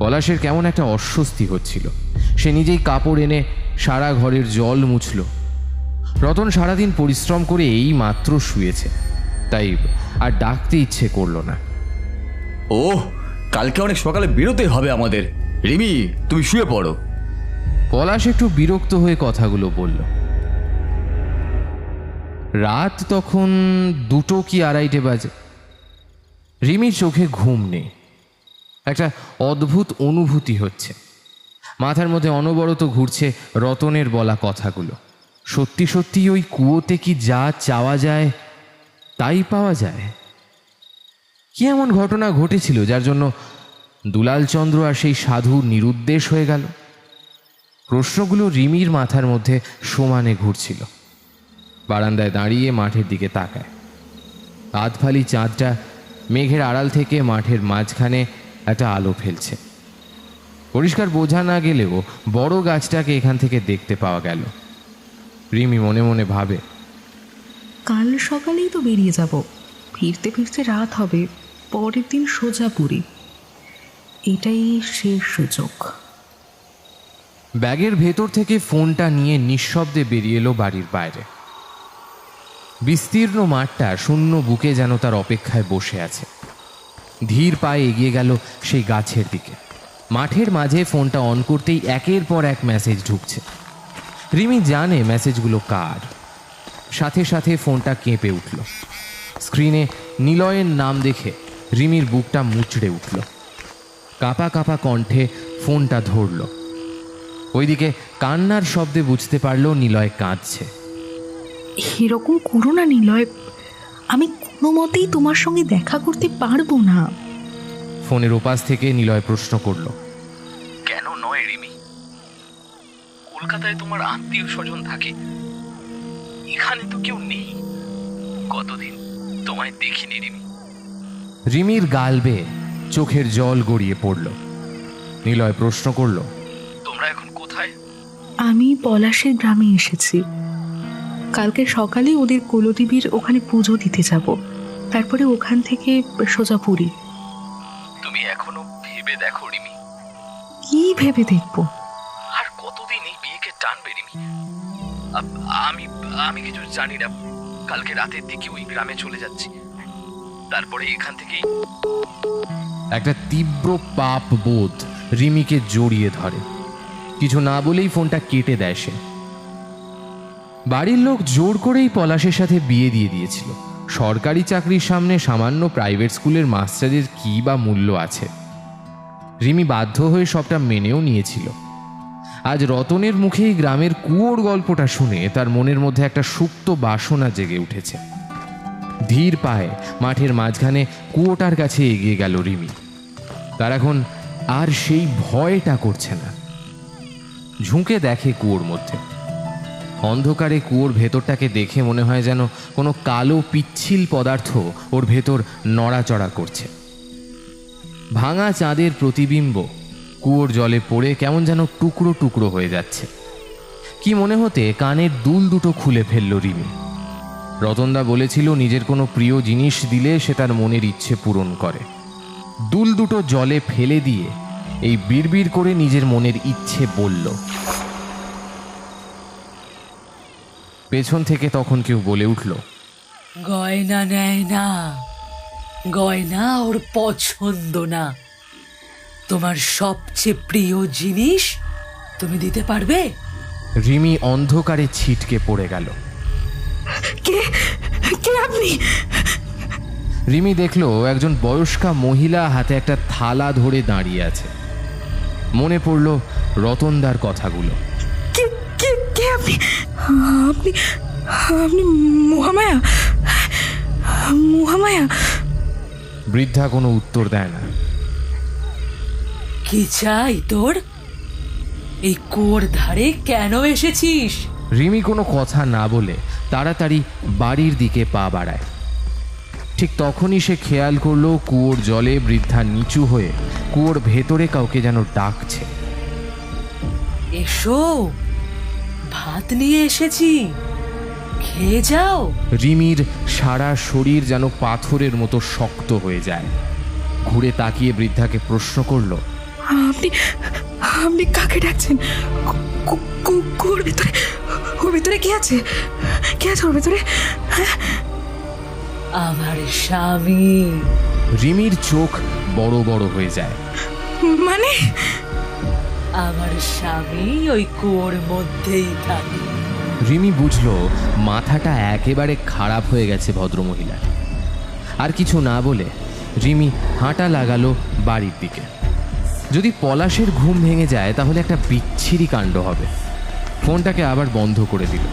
পলাশের কেমন একটা অস্বস্তি হচ্ছিল। সে নিজেই কাপড় এনে সারা ঘরের জল মুছল। রতন সারাদিন পরিশ্রম করে এই মাত্র শুয়েছে, তাই আর ডাকতে ইচ্ছে করলো না। ওহ, কালকে অনেক সকালে বেরোতে হবে আমাদের। রিমি, তুমি শুয়ে পড়ো। পলাশ একটু বিরক্ত হয়ে কথাগুলো বলল। রাত তখন 2টো কি 2:30 বাজে। রিমির চোখে ঘুম নেই। একটা অদ্ভুত অনুভূতি হচ্ছে। মাথার মধ্যে অনবরত ঘুরছে রতনের বলা কথাগুলো। সত্যি সত্যি ওই কুয়োতে কি যা চাওয়া যায় তাই পাওয়া যায়? কি এমন ঘটনা ঘটেছিল যার জন্য দুলালচন্দ্র আর সেই সাধু নিরুদ্দেশ হয়ে গেল? প্রশ্নগুলো রিমির মাথার মধ্যে সমানে ঘুরছিল। বারান্দায় দাঁড়িয়ে মাঠের দিকে তাকায়। আধফালি চাঁদটা মেঘের আড়াল থেকে মাঠের মাঝখানে একটা আলো ফেলছে। পরিষ্কার বোঝা না গেলেও বড় গাছটাকে এখান থেকে দেখতে পাওয়া গেল। রিমি মনে মনে ভাবে, কাল সকালেই তো বেরিয়ে যাব, ফিরতে ফিরতে রাত হবে, পরের দিন সোজা পুরী। এটাই শেষ সুযোগ। ব্যাগের ভেতর থেকে ফোনটা নিয়ে নিঃশব্দে বেরিয়ে এলো বাড়ির বাইরে। বিস্তীর্ণ মাঠটা শূন্য বুকে যেন তার অপেক্ষায় বসে আছে। ধীর পায়ে এগিয়ে গেল সেই গাছের দিকে। মাঠের মাঝে ফোনটা অন করতেই একের পর এক মেসেজ ঢুকছে। রিমি জানে মেসেজগুলো কার। সাথে সাথে ফোনটা কেঁপে উঠল। স্ক্রিনে নিলয়ের নাম দেখে রিমির বুকটা মুচড়ে উঠল। কাঁপা কাঁপা কণ্ঠে ফোনটা ধরল। ওইদিকে কান্নার শব্দে বুঝতে পারল নিলয় কাঁদছে। এরকম করো না নিলয়, আমি কোনো মতেই তোমার সঙ্গে দেখা করতে পারবো না। ফোনের ওপাশ থেকে নিলয় প্রশ্ন করল, কেন নয় রিমি? কলকাতায় তোমার আত্মীয় স্বজন থাকে, এখানে তো কেউ নেই। কতদিন তোমায় দেখিনি রিমি। রিমির গাল বেয়ে চোখের জল গড়িয়ে পড়ল। নিলয় প্রশ্ন করল, তোমরা এখন কোথায়? আমি পলাশের গ্রামে এসেছি। কালকে সকালে ওদের কুলদেবীর ওখানে পুজো দিতে যাব, তারপরে ওখান থেকে সোজা পুরী। তুমি এখনো ভেবে দেখো রিমি। কি ভেবে দেখবো? আর কতদিন এই বিয়েকে টানবে রিমি? আমি আমি কিছু জানি না। কালকে রাতের দিকে ওই গ্রামে চলে যাচ্ছি, তারপরে এখান থেকেই। একটা তীব্র পাপ বোধ রিমিকে জড়িয়ে ধরে। কিছু না বলেই ফোনটা কেটে দেয় সে। বাড়ির লোক জোর করেই পলাশের সাথে বিয়ে দিয়ে দিয়েছিল। সরকারি চাকরির সামনে সামান্য প্রাইভেট স্কুলের মাস্টারের কী বা মূল্য আছে? রিমি বাধ্য হয়ে সবটা মেনেও নিয়েছিল। আজ রতনের মুখেই গ্রামের কুয়োর গল্পটা শুনে তার মনের মধ্যে একটা সুপ্ত বাসনা জেগে উঠেছে। ধীর পায়ে মাঠের মাঝখানে কুয়োটার কাছে এগিয়ে গেল রিমি। তার এখন আর সেই ভয়টা করছে না। ঝুঁকে দেখে কুয়োর মধ্যে। অন্ধকারে কুয়োর ভেতরটাকে দেখে মনে হয় যেন কোনো কালো পিচ্ছিল পদার্থ ওর ভেতর নড়াচড়া করছে। ভাঙা চাঁদের প্রতিবিম্ব কুয়োর জলে পড়ে কেমন যেন টুকরো টুকরো হয়ে যাচ্ছে। কি মনে হতে কানের দুল দুটো খুলে ফেলল রিমি। রতনদা বলেছিল নিজের কোনো প্রিয় জিনিস দিলে সে তার মনের ইচ্ছে পূরণ করে। দুল দুটো জলে ফেলে দিয়ে এই বিড়বিড় করে নিজের মনের ইচ্ছে বলল। পেছন থেকে তখন কেউ বলে উঠল, গয়না নেয় না, গয়না ওর পছন্দ না। তোমার সবচেয়ে প্রিয় জিনিস তুমি দিতে পারবে? রিমি অন্ধকারে ছিটকে পড়ে গেল। কে কে আপনি? রিমি দেখল একজন বয়স্কা মহিলা হাতে একটা থালা ধরে দাঁড়িয়ে আছে। মনে পড়ল রতনদার কথাগুলো। কে কে কে আপনি? আপনি আপনি মহামায়া? মহামায়া? বৃদ্ধা কোনো উত্তর দেয় না। কি চাই তোর? এই কুয়োর ধারে কেন এসেছিস? রিমি কোনো কথা না বলে তাড়াতাড়ি বাড়ির দিকে পা বাড়ায়। ঠিক তখনই সে খেয়াল করলো কুয়োর জলে বৃদ্ধা নিচু হয়ে কুয়োর ভেতরে কাউকে যেন ডাকছে। এসো, ভাত নিয়ে এসেছি, খেয়ে যাও। রিমির সারা শরীর যেন পাথরের মতো শক্ত হয়ে যায়। ঘুরে তাকিয়ে বৃদ্ধাকে প্রশ্ন করল, আপনি আপনি কাকে ডাকছেন? ওর ভিতরে, ওর ভিতরে কি আছে? কে আছে ওর ভিতরে? আমার স্বামী। রিমির চোখ বড় বড় হয়ে যায়। মানে? আমার স্বামী ওই কুয়োর মধ্যেই থাকে। রিমি বুঝলো মাথাটা একেবারে খারাপ হয়ে গেছে ভদ্রমহিলার। আর কিছু না বলে রিমি হাঁটা লাগালো বাড়ির দিকে। যদি পলাশের ঘুম ভেঙে যায় তাহলে একটা বিচ্ছিরি কাণ্ড হবে। ফোনটাকে আবার বন্ধ করে দিল।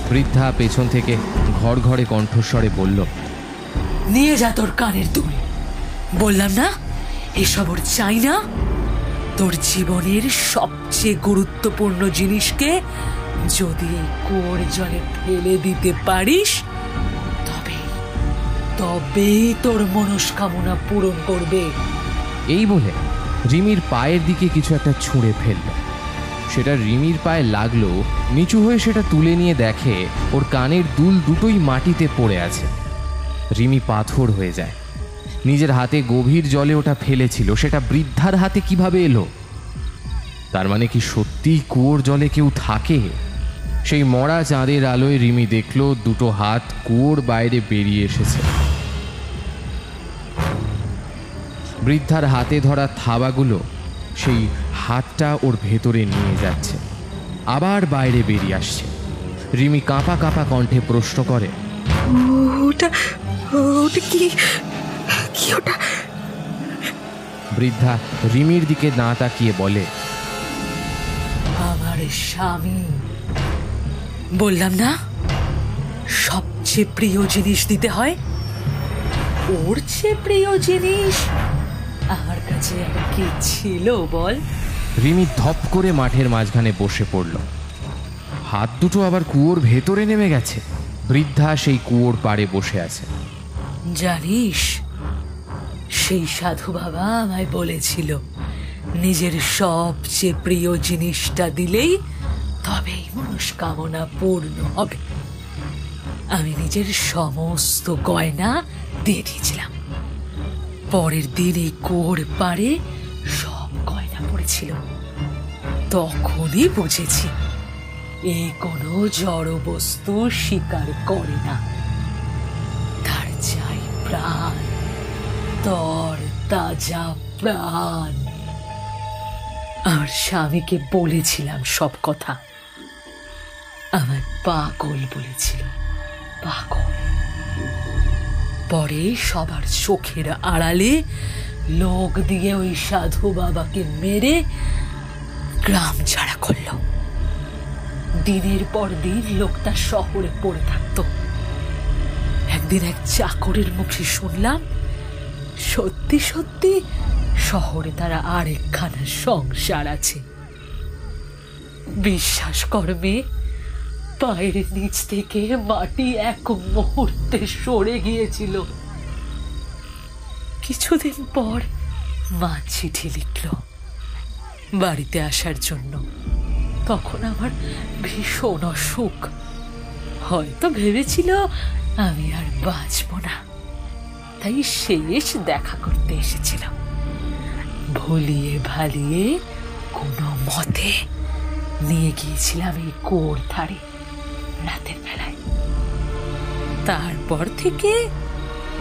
বৃদ্ধা পেছন থেকে ঘর ঘরে কণ্ঠস্বরে বলল, নিয়ে যা তোর কানের দুল। বললাম না এসব ওর চাই না। তোর জীবনের সবচেয়ে গুরুত্বপূর্ণ জিনিসকে যদি এই কুয়োর জলে ফেলে দিতে পারিস তবেই তোর মনস্কামনা পূরণ করবে। এই বলে রিমির পায়ের দিকে কিছু একটা ছুঁড়ে ফেলল। সেটা রিমির পায়ে লাগলো। নিচু হয়ে সেটা তুলে নিয়ে দেখে ওর কানের দুল দুটোই মাটিতে পড়ে আছে। রিমি পাথর হয়ে যায়। নিজের হাতে গভীর জলে ওটা ফেলেছিল, সেটা বৃদ্ধার হাতে কিভাবে এলো? তার মানে কি সত্যিই কুয়োর জলে কেউ থাকে? সেই মরা চাঁদের আলোয় রিমি দেখলো দুটো হাত কুয়োর বাইরে বেরিয়ে এসেছে। বৃদ্ধার হাতে ধরা থাবাগুলো সেই হাতটা ওর ভেতরে নিয়ে যাচ্ছে, আবার বাইরে বেরিয়ে আসছে। রিমি কাঁপা কাঁপা কণ্ঠে প্রশ্ন করে, ওটা ওটা কি কি ওটা? বৃদ্ধা রিমির দিকে না তাকিয়ে বলে, আমার স্বামী। বললাম না সবচেয়ে প্রিয় জিনিস দিতে হয়। ওর চেয়ে প্রিয় জিনিস আমার কাছে আর কি ছিল বল? রিমি ধপ করে মাঠের মাঝখানে বসে পড়ল। হাত দুটো আবার কুয়োর ভেতরে নেমে গেছে। বৃদ্ধা সেই কুয়োর পাড়ে বসে আছে। জানিস, সেই সাধু বাবা আমায় বলেছিল নিজের সবচেয়ে প্রিয় জিনিসটা দিলেই তবেই মনস্কামনা পূর্ণ হবে। আমি নিজের সমস্ত গয়না দিয়ে দিয়েছিলাম। পরের দিন এই কুয়োর পাড়ে সব গয়না পড়েছিল। তখনই বুঝেছি এই কোনো জড় বস্তু স্বীকার করে না, তার চাই প্রাণ, তর তাজা প্রাণ। আমার স্বামীকে বলেছিলাম সব কথা। আমার পাগল বলেছিল, পাগল। পরে সবার চোখের আড়ালে লোক দিয়ে ওই সাধু বাবাকে মেরে গ্রাম ছাড়া করলো। দিনের পর দিন লোকটা শহরে পড়ে থাকতো। একদিন এক চাকরের মুখে শুনলাম সত্যি সত্যি শহরে তারা আরেকখানা সংসার আছে। বিশ্বাস করবে, পায়ের নিচ থেকে মাটি এক মুহূর্তে সরে গিয়েছিল। কিছুদিন পর মা চিঠি লিখল বাড়িতে আসার জন্য। তখন আমার ভীষণ অসুখ, হয়তো ভেবেছিল আমি আর বাঁচব না, তাই শেষ দেখা করতে এসেছিল। ভুলিয়ে ভালিয়ে কোনো মতে নিয়ে গিয়েছিলাম এই কুয়োর ধারে রাতের বেলায়। তারপর থেকে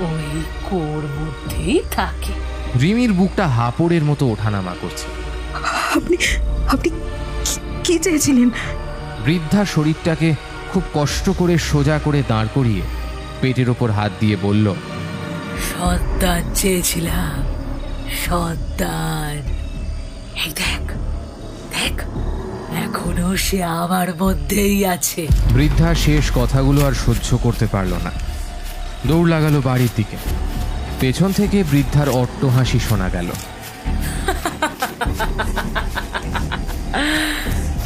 ওই কুয়োর মধ্যেই থাকে। রিমির বুকটা হাঁপড়ের মতো ওঠানামা করছে। আপনি আপনি কি চেয়েছিলেন? বৃদ্ধা শরীরটাকে খুব কষ্ট করে সোজা করে দাঁড় করিয়ে পেটের ওপর হাত দিয়ে বলল, সন্তান চেয়েছিলাম, সন্তান। এই দেখ দেখ, এখনো সে আমার মধ্যেই আছে। বৃদ্ধা শেষ কথাগুলো আর সহ্য করতে পারল না, দৌড় লাগালো বাড়ির দিকে। পেছন থেকে বৃদ্ধার অট্টহাসি শোনা গেল।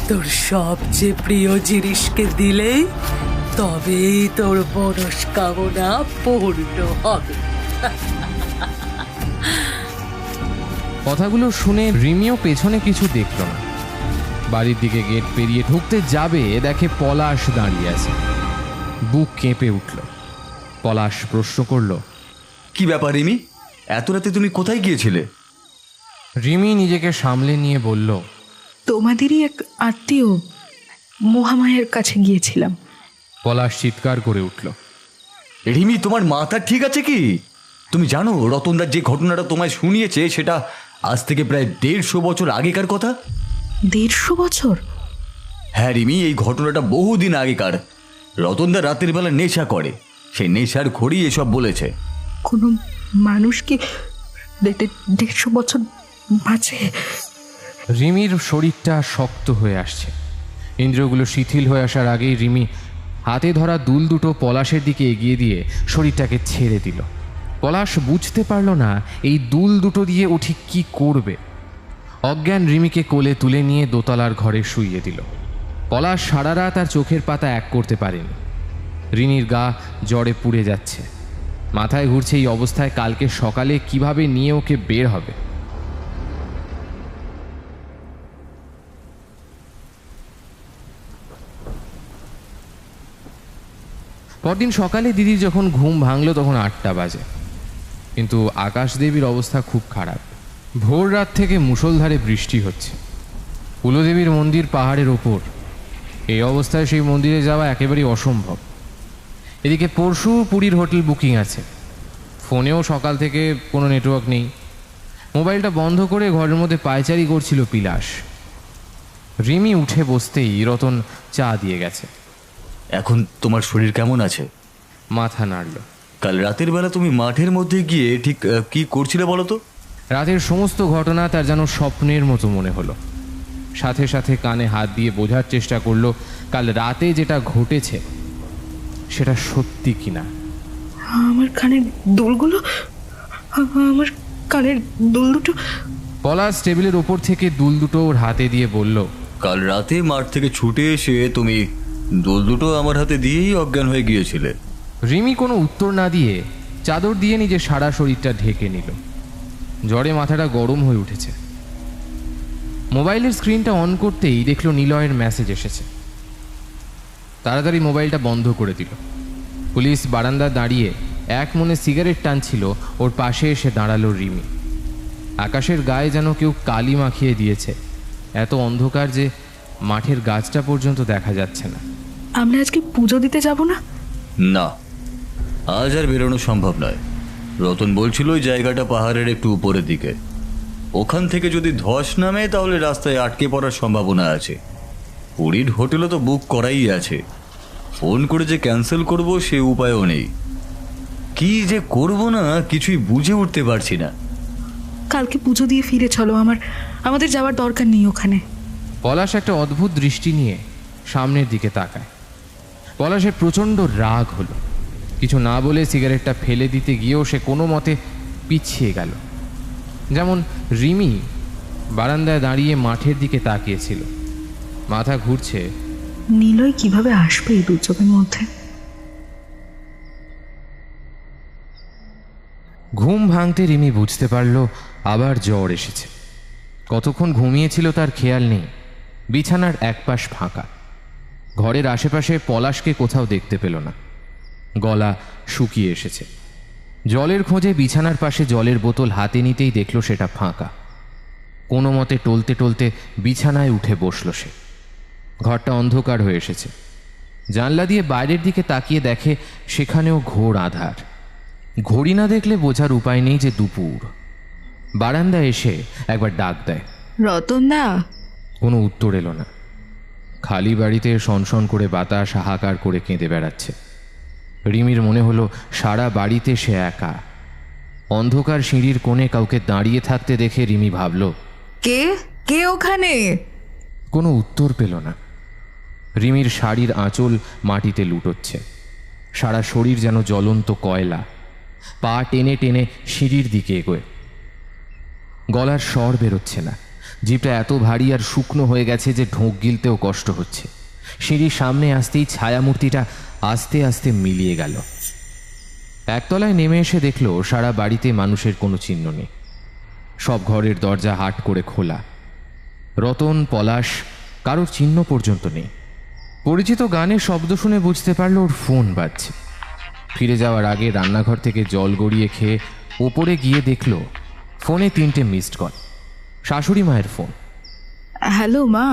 তোর সবচেয়ে প্রিয় জিনিসকে দিলেই তবেই তোর মনস্কামনা পূর্ণ হবে। কথাগুলো শুনে রিমিও পেছনে কিছু দেখল না। বাড়ির দিকে গেট পেরিয়ে ঢুকতে যাবে, দেখে পলাশ দাঁড়িয়ে আছে। বুক কেঁপে উঠল। পলাশ প্রশ্ন করল, কি ব্যাপার রিমি, এত রাতে তুমি কোথায় গিয়েছিলে? রিমি নিজেকে সামলে নিয়ে বলল, তোমাদেরই এক আত্মীয় মহামায়ের কাছে গিয়েছিলাম। পলাশ চিৎকার করে উঠল, রিমি, তোমার মাথা ঠিক আছে কি? তুমি জানো রতনদার যে ঘটনাটা তোমায় শুনিয়েছে সেটা আজ থেকে প্রায় 150 বছর আগেকার কথা। 150 বছর? হ্যাঁ রিমি, এই ঘটনাটা বহুদিন আগেকার। রতনদা রাতের বেলা নেশা করে, সেই নেশার ঘড়ি এসব বলেছে। কোনো মানুষ কি 150 বছর বাঁচে? রিমির শরীরটা শক্ত হয়ে আসছে। ইন্দ্রিয়গুলো শিথিল হয়ে আসার আগেই রিমি হাতে ধরা দুল দুটো পলাশের দিকে এগিয়ে দিয়ে শরীরটাকে ছেড়ে দিল। পলাশ বুঝতে পারল না এই দুল দুটো দিয়ে ও ঠিক কী করবে। অজ্ঞান রিমিকে কোলে তুলে নিয়ে দোতলার ঘরে শুইয়ে দিল। পলাশ সারা রাত আর চোখের পাতা এক করতে পারেনি। রিনির গা জ্বরে পুড়ে যাচ্ছে, মাথায় ঘুরছে এই অবস্থায় কালকে সকালে কিভাবে নিয়ে ওকে বের হবে। পরদিন সকালে দিদির যখন ঘুম ভাঙল তখন 8টা বাজে, কিন্তু আকাশ দেবীর অবস্থা খুব খারাপ। ভোর রাত থেকে মুষলধারে বৃষ্টি হচ্ছে। কুলদেবীর মন্দির পাহাড়ের ওপর, এই অবস্থায় সেই মন্দিরে যাওয়া একেবারেই অসম্ভব। এদিকে পরশু পুরীর হোটেল বুকিং আছে, ফোনেও সকাল থেকে কোনো নেটওয়ার্ক নেই। মোবাইলটা বন্ধ করে ঘরের মধ্যে পায়চারি করছিল পিলাস। রিমি উঠে বসতেই রতন চা দিয়ে গেছে। এখন তোমার শরীর কেমন আছে? মাথা নাড়ল। কাল রাতের বেলা তুমি মাঠের মধ্যে গিয়ে ঠিক কি করছিলে বলো তো? রাতের সমস্ত ঘটনা তার যেন স্বপ্নের মতো মনে হলো। সাথে সাথে কানে হাত দিয়ে বোঝার চেষ্টা করলো কাল রাতে যেটা ঘটেছে সেটা সত্যি কিনা। আমার কানের দুলগুলো, আমার কানের দুল দুটো। পলাশ টেবিলের ওপর থেকে দুল দুটো ওর হাতে দিয়ে বলল, কাল রাতে মাঠ থেকে ছুটে এসে তুমি দুল দুটো আমার হাতে দিয়েই অজ্ঞান হয়ে গিয়েছিলে। রিমি কোনো উত্তর না দিয়ে চাদর দিয়ে নিজের সারা শরীরটা ঢেকে নিল। জ্বরে মাথাটা গরম হয়ে উঠেছে। মোবাইলের স্ক্রিনটা অন করতেই দেখলো নিলয়ের মেসেজ এসেছে। তাড়াতাড়ি মোবাইলটা বন্ধ করে দিল। পুলিশ বারান্দা দাঁড়িয়ে এক মনে সিগারেট টানছিল, ওর পাশে এসে দাঁড়ালো রিমি। আকাশের গায়ে যেন কেউ কালি মাখিয়ে দিয়েছে, এত অন্ধকার যে মাঠের গাছটা পর্যন্ত দেখা যাচ্ছে না। আমরা আজকে পুজো দিতে যাব না? না, আজ আর বেরোনো সম্ভব নয়। রতন বলছিল ওই জায়গাটা পাহাড়ের একটু উপরের দিকে, ওখান থেকে যদি ধস নামে তাহলে রাস্তায় আটকে পড়ার সম্ভাবনা আছে। পুরীর হোটেলও তো বুক করাই আছে, ফোন করে যে ক্যান্সেল করব সে উপায়ও নেই। কি যে করব না কিছুই বুঝে উঠতে পারছি না। কালকে পুজো দিয়ে ফিরে চলো, আমাদের যাওয়ার দরকার নেই ওখানে। পলাশ একটা অদ্ভুত দৃষ্টি নিয়ে সামনের দিকে তাকায়। পলাশের প্রচণ্ড রাগ হলো। কিছু না বলে সিগারেটটা ফেলে দিতে গিয়েও সে কোনো মতে পিছিয়ে গেল। যেমন রিমি বারান্দায় দাঁড়িয়ে মাঠের দিকে তাকিয়েছিল, মাথা ঘুরছে। নিলয় কিভাবে আসবে এই দুচোখের মধ্যে? ঘুম ভাঙতে রিমি বুঝতে পারল আবার জ্বর এসেছে। কতক্ষণ ঘুমিয়েছিল তার খেয়াল নেই। বিছানার একপাশ ফাঁকা। ঘরের আশেপাশে পলাশকে কোথাও দেখতে পেল না। গলা শুকিয়ে এসেছে। জলের খোঁজে বিছানার পাশে জলের বোতল হাতে নিতেই দেখল সেটা ফাঁকা। কোনো মতে টলতে টলতে বিছানায় উঠে বসল সে। ঘরটা অন্ধকার হয়ে এসেছে। জানলা দিয়ে বাইরের দিকে তাকিয়ে দেখে সেখানেও ঘোর আধার। ঘড়ি না দেখলে বোঝার উপায় নেই যে দুপুর। বারান্দায় এসে একবার ডাক দেয়, রতনদা। কোনো উত্তর এলো না। খালি বাড়িতে সনসন করে বাতাস হাহাকার করে কেঁদে বেড়াচ্ছে। রিমির মনে হলো সারা বাড়িতে সে একা। অন্ধকার সিঁড়ির কোণে কাউকে দাঁড়িয়ে থাকতে দেখে রিমি ভাবল, কে কে ওখানে? কোনো উত্তর পেল না। রিমির শাড়ির আঁচল মাটিতে লুটোচ্ছে। সারা শরীর যেন জ্বলন্ত কয়লা। পা টেনে টেনে সিঁড়ির দিকে এগোয়। গলার স্বর বেরোচ্ছে না। জিভটা এত ভারী আর শুকনো হয়ে গেছে যে ঢোক গিলতেও কষ্ট হচ্ছে। সিঁড়ির সামনে আসতেই ছায়ামূর্তিটা আস্তে আস্তে মিলিয়ে গেল। একতলায় নেমে এসে দেখল সারা বাড়িতে মানুষের কোনো চিহ্ন নেই। সব ঘরের দরজা হাট করে খোলা। রতন, পলাশ, কারোর চিহ্ন পর্যন্ত নেই। পরিচিত গানের শব্দ শুনে বুঝতে পারল ওর ফোন বাজছে। ফিরে যাওয়ার আগে রান্নাঘর থেকে জল গড়িয়ে খেয়ে ওপরে গিয়ে দেখল ফোনে 3টে মিসড কল। শাশুড়ি মায়ের ফোন। হ্যালো মা।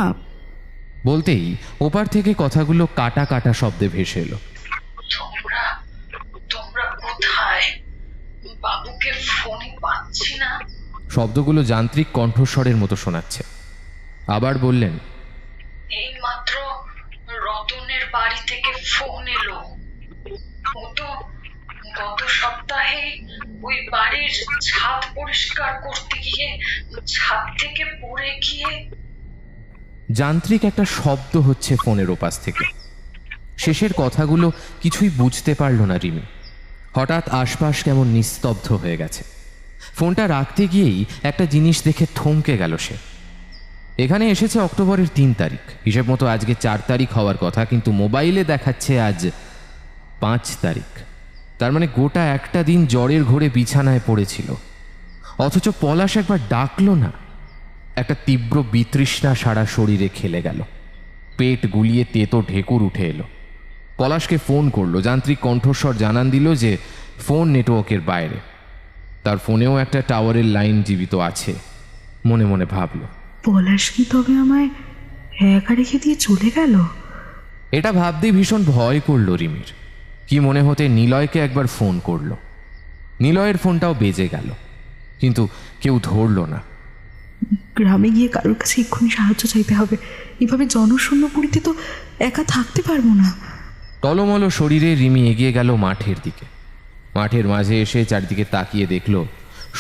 বলতেই ওপার থেকে কথাগুলো কাটা কাটা শব্দে ভেসে এলো। তোমরা কোথায়? বাবুকে ফোনে পাচ্ছি না। শব্দগুলো যান্ত্রিক কণ্ঠস্বরের মতো শোনাচ্ছে। আবার বললেন, এইমাত্র রতনের বাড়ি থেকে ফোন এলো। ও তো গত সপ্তাহে ওই বাড়ির ছাদ পরিষ্কার করতে গিয়ে ছাদ থেকে পড়ে গিয়ে। যান্ত্রিক একটা শব্দ হচ্ছে ফোনের ওপাশ থেকে। শেষের কথাগুলো কিছুই বুঝতে পারল না রিমি। হঠাৎ আশপাশ কেমন নিস্তব্ধ হয়ে গেছে। ফোনটা রাখতে গিয়েই একটা জিনিস দেখে থমকে গেল সে। এখানে এসেছে অক্টোবরের 3 তারিখ। হিসেব মতো আজকে 4 তারিখ হওয়ার কথা, কিন্তু মোবাইলে দেখাচ্ছে আজ 5 তারিখ। তার মানে গোটা একটা দিন জ্বরের ঘোরে বিছানায় পড়েছিল। অথচ পলাশ একবার ডাকলো না। একটা তীব্র বিতৃষ্ণা সারা শরীরে খেলে গেল। পেট গুলিয়ে তেতো ঢেকুর উঠে এলো। পলাশকে ফোন করলো। যান্ত্রিক কণ্ঠস্বর জানান দিল যে ফোন নেটওয়ার্কের বাইরে। তার ফোনেও একটা টাওয়ারের লাইন জীবিত আছে। মনে মনে ভাবল, পলাশ কি তবে আমায় একা রেখে দিয়ে চলে গেল? এটা ভাবতেই ভীষণ ভয় করলো রিমির। কি মনে হতে নিলয়কে একবার ফোন করলো। নিলয়ের ফোনটাও বেজে গেল, কিন্তু কেউ ধরল না। গ্রামে গিয়ে কারোর কাছে এক্ষুনি সাহায্য চাইতে হবে। এভাবে জনশূন্য পুরীতে তো একা থাকতে পারবো না। টলমলো শরীরে রিমি এগিয়ে গেল মাঠের দিকে। মাঠের মাঝে এসে চারদিকে তাকিয়ে দেখল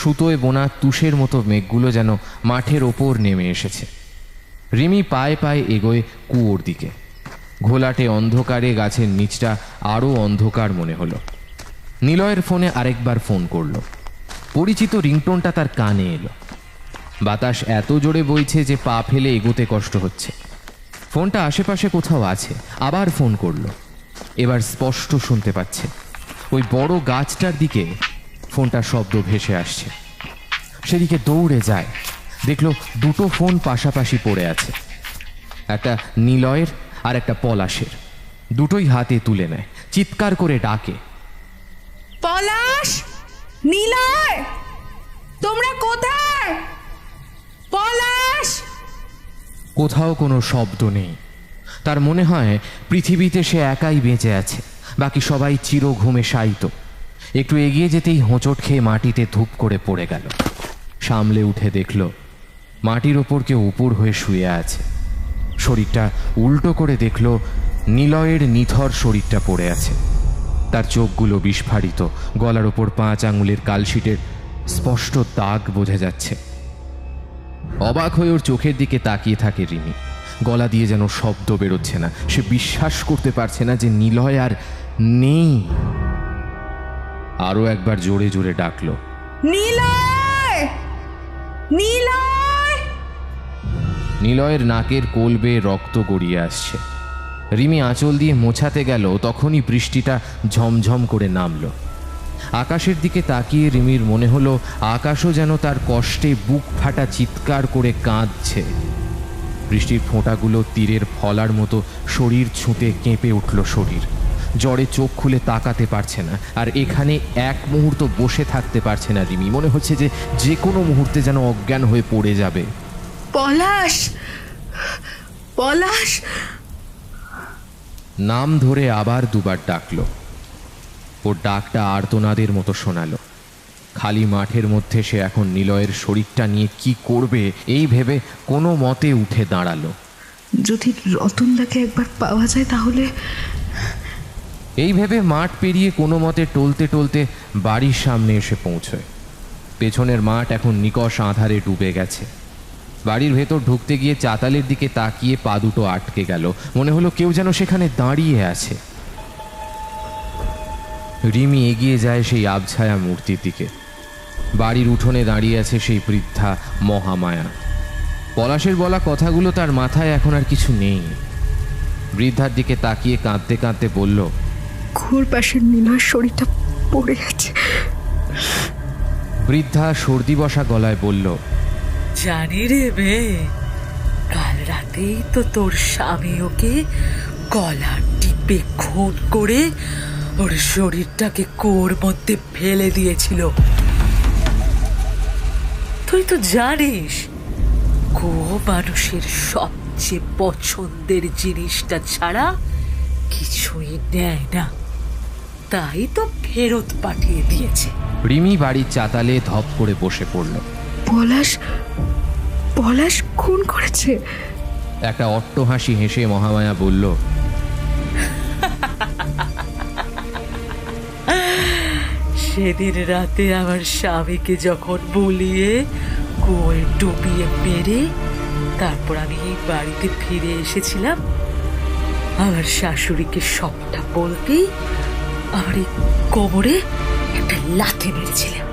সুতোয় বোনা তুষের মতো মেঘগুলো যেন মাঠের ওপর নেমে এসেছে। রিমি পায়ে পায়ে এগোয় কুয়োর দিকে। ঘোলাটে অন্ধকারে গাছের নিচটা আরও অন্ধকার মনে হলো। নিলয়ের ফোনে আরেকবার ফোন করলো। পরিচিত রিংটোনটা তার কানে এলো। বাতাস এত জোরে বইছে যে পা ফেলে এগোতে কষ্ট হচ্ছে। ফোনটা আশেপাশে কোথাও আছে। আবার ফোন করলো। এবার স্পষ্ট শুনতে পাচ্ছে। ওই বড় গাছটার দিকে ফোনটা শব্দ ভেসে আসছে। সেদিকে দৌড়ে যায়। দেখলো 2টো ফোন পাশাপাশি পড়ে আছে, একটা নিলয়ের আর একটা পলাশের। দুটোই হাতে তুলে নেয়, চিৎকার করে ডাকে, পলাশ, নিলয়, তোমরা কোথায়? পলাশ! কোথাও কোনো শব্দ নেই। তার মনে হয় পৃথিবীতে সে একাই বেঁচে আছে, বাকি সবাই চির ঘুমে শায়িত। একটু এগিয়ে যেতেই হোঁচট খেয়ে মাটিতে ধূপ করে পড়ে গেল। সামলে উঠে দেখল মাটির ওপর কেউ উপর হয়ে শুয়ে আছে। শরীরটা উল্টো করে দেখল নিলয়ের নিথর শরীরটা পড়ে আছে। তার চোখগুলো বিস্ফারিত, গলার ওপর 5 আঙুলের কালশিটের স্পষ্ট দাগ বোঝা যাচ্ছে। অবাক হয়ে ওর চোখের দিকে তাকিয়ে থাকে রিমি। গলা দিয়ে যেন শব্দ বেরোচ্ছে না। সে বিশ্বাস করতে পারছে না যে নিলয় আর নেই। আরো একবার জোরে জোরে ডাকলো, নিলয়, নিলয়। নিলয়ের নাকের কোল বেয়ে রক্ত গড়িয়ে আসছে। রিমি আঁচল দিয়ে মোছাতে গেল, তখনই বৃষ্টিটা ঝমঝম করে নামল। আকাশের দিকে তাকিয়ে রিমির মনে হলো আকাশও যেন তার কষ্টে বুক ফাটা চিৎকার করে কাঁদছে। বৃষ্টির ফোঁটাগুলো তীরের ফলার মতো শরীর ছুঁতে কেঁপে উঠল শরীর। জ্বরে চোখ খুলে তাকাতে পারছে না, আর এখানে এক মুহূর্ত বসে থাকতে পারছে না রিমি। মনে হচ্ছে যে যে কোনো মুহূর্তে যেন অজ্ঞান হয়ে পড়ে যাবে। পলাশ, পলাশ। নাম ধরে আবার দুবার ডাকলো। ওর ডাকটা আর্তনাদের মতো শোনালো। খালি মাঠের মধ্যে সে এখন নিলয়ের শরীরটা নিয়ে কি করবে এই ভেবে কোনো মতে উঠে দাঁড়ালো। যদি রতনদাকে একবার পাওয়া যায় তাহলে। এই ভেবে মাঠ পেরিয়ে কোনো মতে টলতে টলতে বাড়ির সামনে এসে পৌঁছয়। পেছনের মাঠ এখন নিকষ আঁধারে ডুবে গেছে। বাড়ির ভেতর ঢুকতে গিয়ে চাতালের দিকে তাকিয়ে পা দুটো আটকে গেল। মনে হলো কেউ যেন সেখানে দাঁড়িয়ে আছে। রিমি এগিয়ে যায় সেই আবছায়া মূর্তির দিকে। বাড়ির উঠোনে দাঁড়িয়ে আছে সেই বৃদ্ধা মহামায়া। পলাশের বলা কথাগুলো তার মাথায় এখন আর কিছু নেই। বৃদ্ধার দিকে তাকিয়ে কাঁদতে কাঁদতে বলল, ঘোর পাশের নিলয়ের শরীরটা পড়ে আছে। বৃদ্ধা সর্দি বসা গলায় বলল, জানি রে মেয়ে, কাল রাতেই তো তোর স্বামী ওকে গলা টিপে খুন করে ওর শরীরটাকে কুয়োর মধ্যে ফেলে দিয়েছিল। তুই তো জানিস কুয়ো মানুষের সবচেয়ে পছন্দের জিনিসটা ছাড়া কিছুই নেয় না, তাই তো ফেরত পাঠিয়ে দিয়েছে। রিমি বাড়ির চাতালে ধপ করে বসে পড়ল। পলাশ, পলাশ খুন করেছে? একটা অট্টহাসি হেসে মহামায়া বলল, সেদিন রাতে আমার স্বামীকে যখন বলিয়ে কুয়োয় ডুবিয়ে মেরে তারপর আমি এই বাড়িতে ফিরে এসেছিলাম, আমার শাশুড়িকে সবটা বলতেই আমার এই কোমরে একটা লাথি মেরেছিলাম।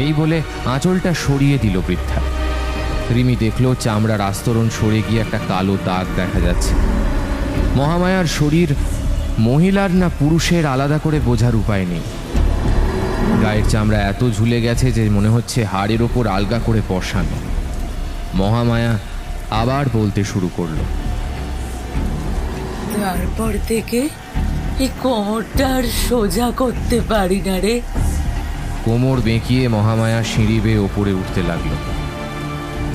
এই বলে আঁচলটা সরিয়ে দিল বৃদ্ধা। রিমি দেখলো চামড়ার আস্তরণ সরে গিয়ে একটা কালো দাগ দেখা যাচ্ছে। মহামায়ার শরীর মহিলার না পুরুষের আলাদা করে বোঝার উপায় নেই। গায়ের চামড়া এত ঝুলে গেছে যে মনে হচ্ছে হাড়ের ওপর আলগা করে বসানো। মহামায়া আবার বলতে শুরু করলো, তারপর থেকে এই কোমরটা আর সোজা করতে পারি না রে। কোমর বেঁকিয়ে মহামায়া সিঁড়ি বেয়ে ওপরে উঠতে লাগলো।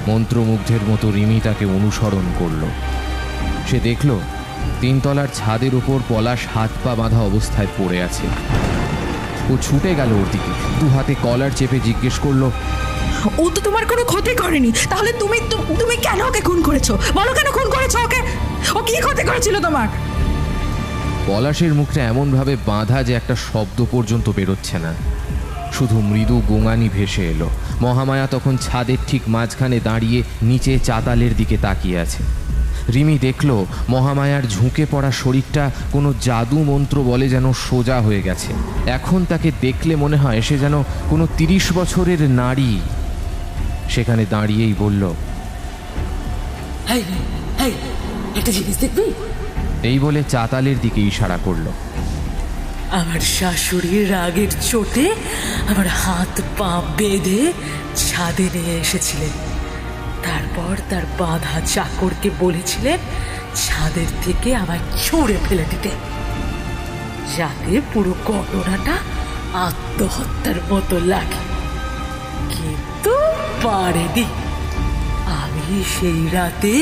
মন্ত্রমুগ্ধের মতো রিমি তাকে অনুসরণ করলো। সে দেখল তিনতলার ছাদের উপর পলাশ হাত পা বাঁধা অবস্থায় পড়ে আছে। ও ছুটে গেল ওর দিকে, দু হাতে কলার চেপে জিজ্ঞেস করলো, ও তো তোমার কোনো ক্ষতি করেনি, তাহলে তুমি তুমি কেন ওকে খুন করেছো? বলো কেন খুন করেছো ওকে? ও কি ক্ষতি করেছিল তোমার? পলাশের মুখটা এমনভাবে বাঁধা যে একটা শব্দ পর্যন্ত বেরোচ্ছে না, শুধু মৃদু গোঙানি ভেসে এলো। মহামায়া তখন ছাদের ঠিক মাঝখানে দাঁড়িয়ে নিচে চাতালের দিকে তাকিয়ে আছে। রিমি দেখল মহামায়ার ঝুঁকে পড়া শরীরটা কোনো জাদু মন্ত্র বলে যেন সোজা হয়ে গেছে। এখন তাকে দেখলে মনে হয় সে যেন কোনো 30 বছরের নারী। সেখানে দাঁড়িয়েই বলল, একটা জিনিস দেখবি? এই বলে চাতালের দিকে ইশারা করলো। আমার শাশুড়ির রাগের চোটে আমার হাত পা বেঁধে ছাদে নিয়ে এসেছিলেন। তারপর তার বাঁধা চাকরকে বলেছিলেন ছাদের থেকে আমায় ছুঁড়ে ফেলে দিতে, যাতে পুরো ঘটনাটা আত্মহত্যার মতো লাগে। কিন্তু পারেনি। আমি সেই রাতে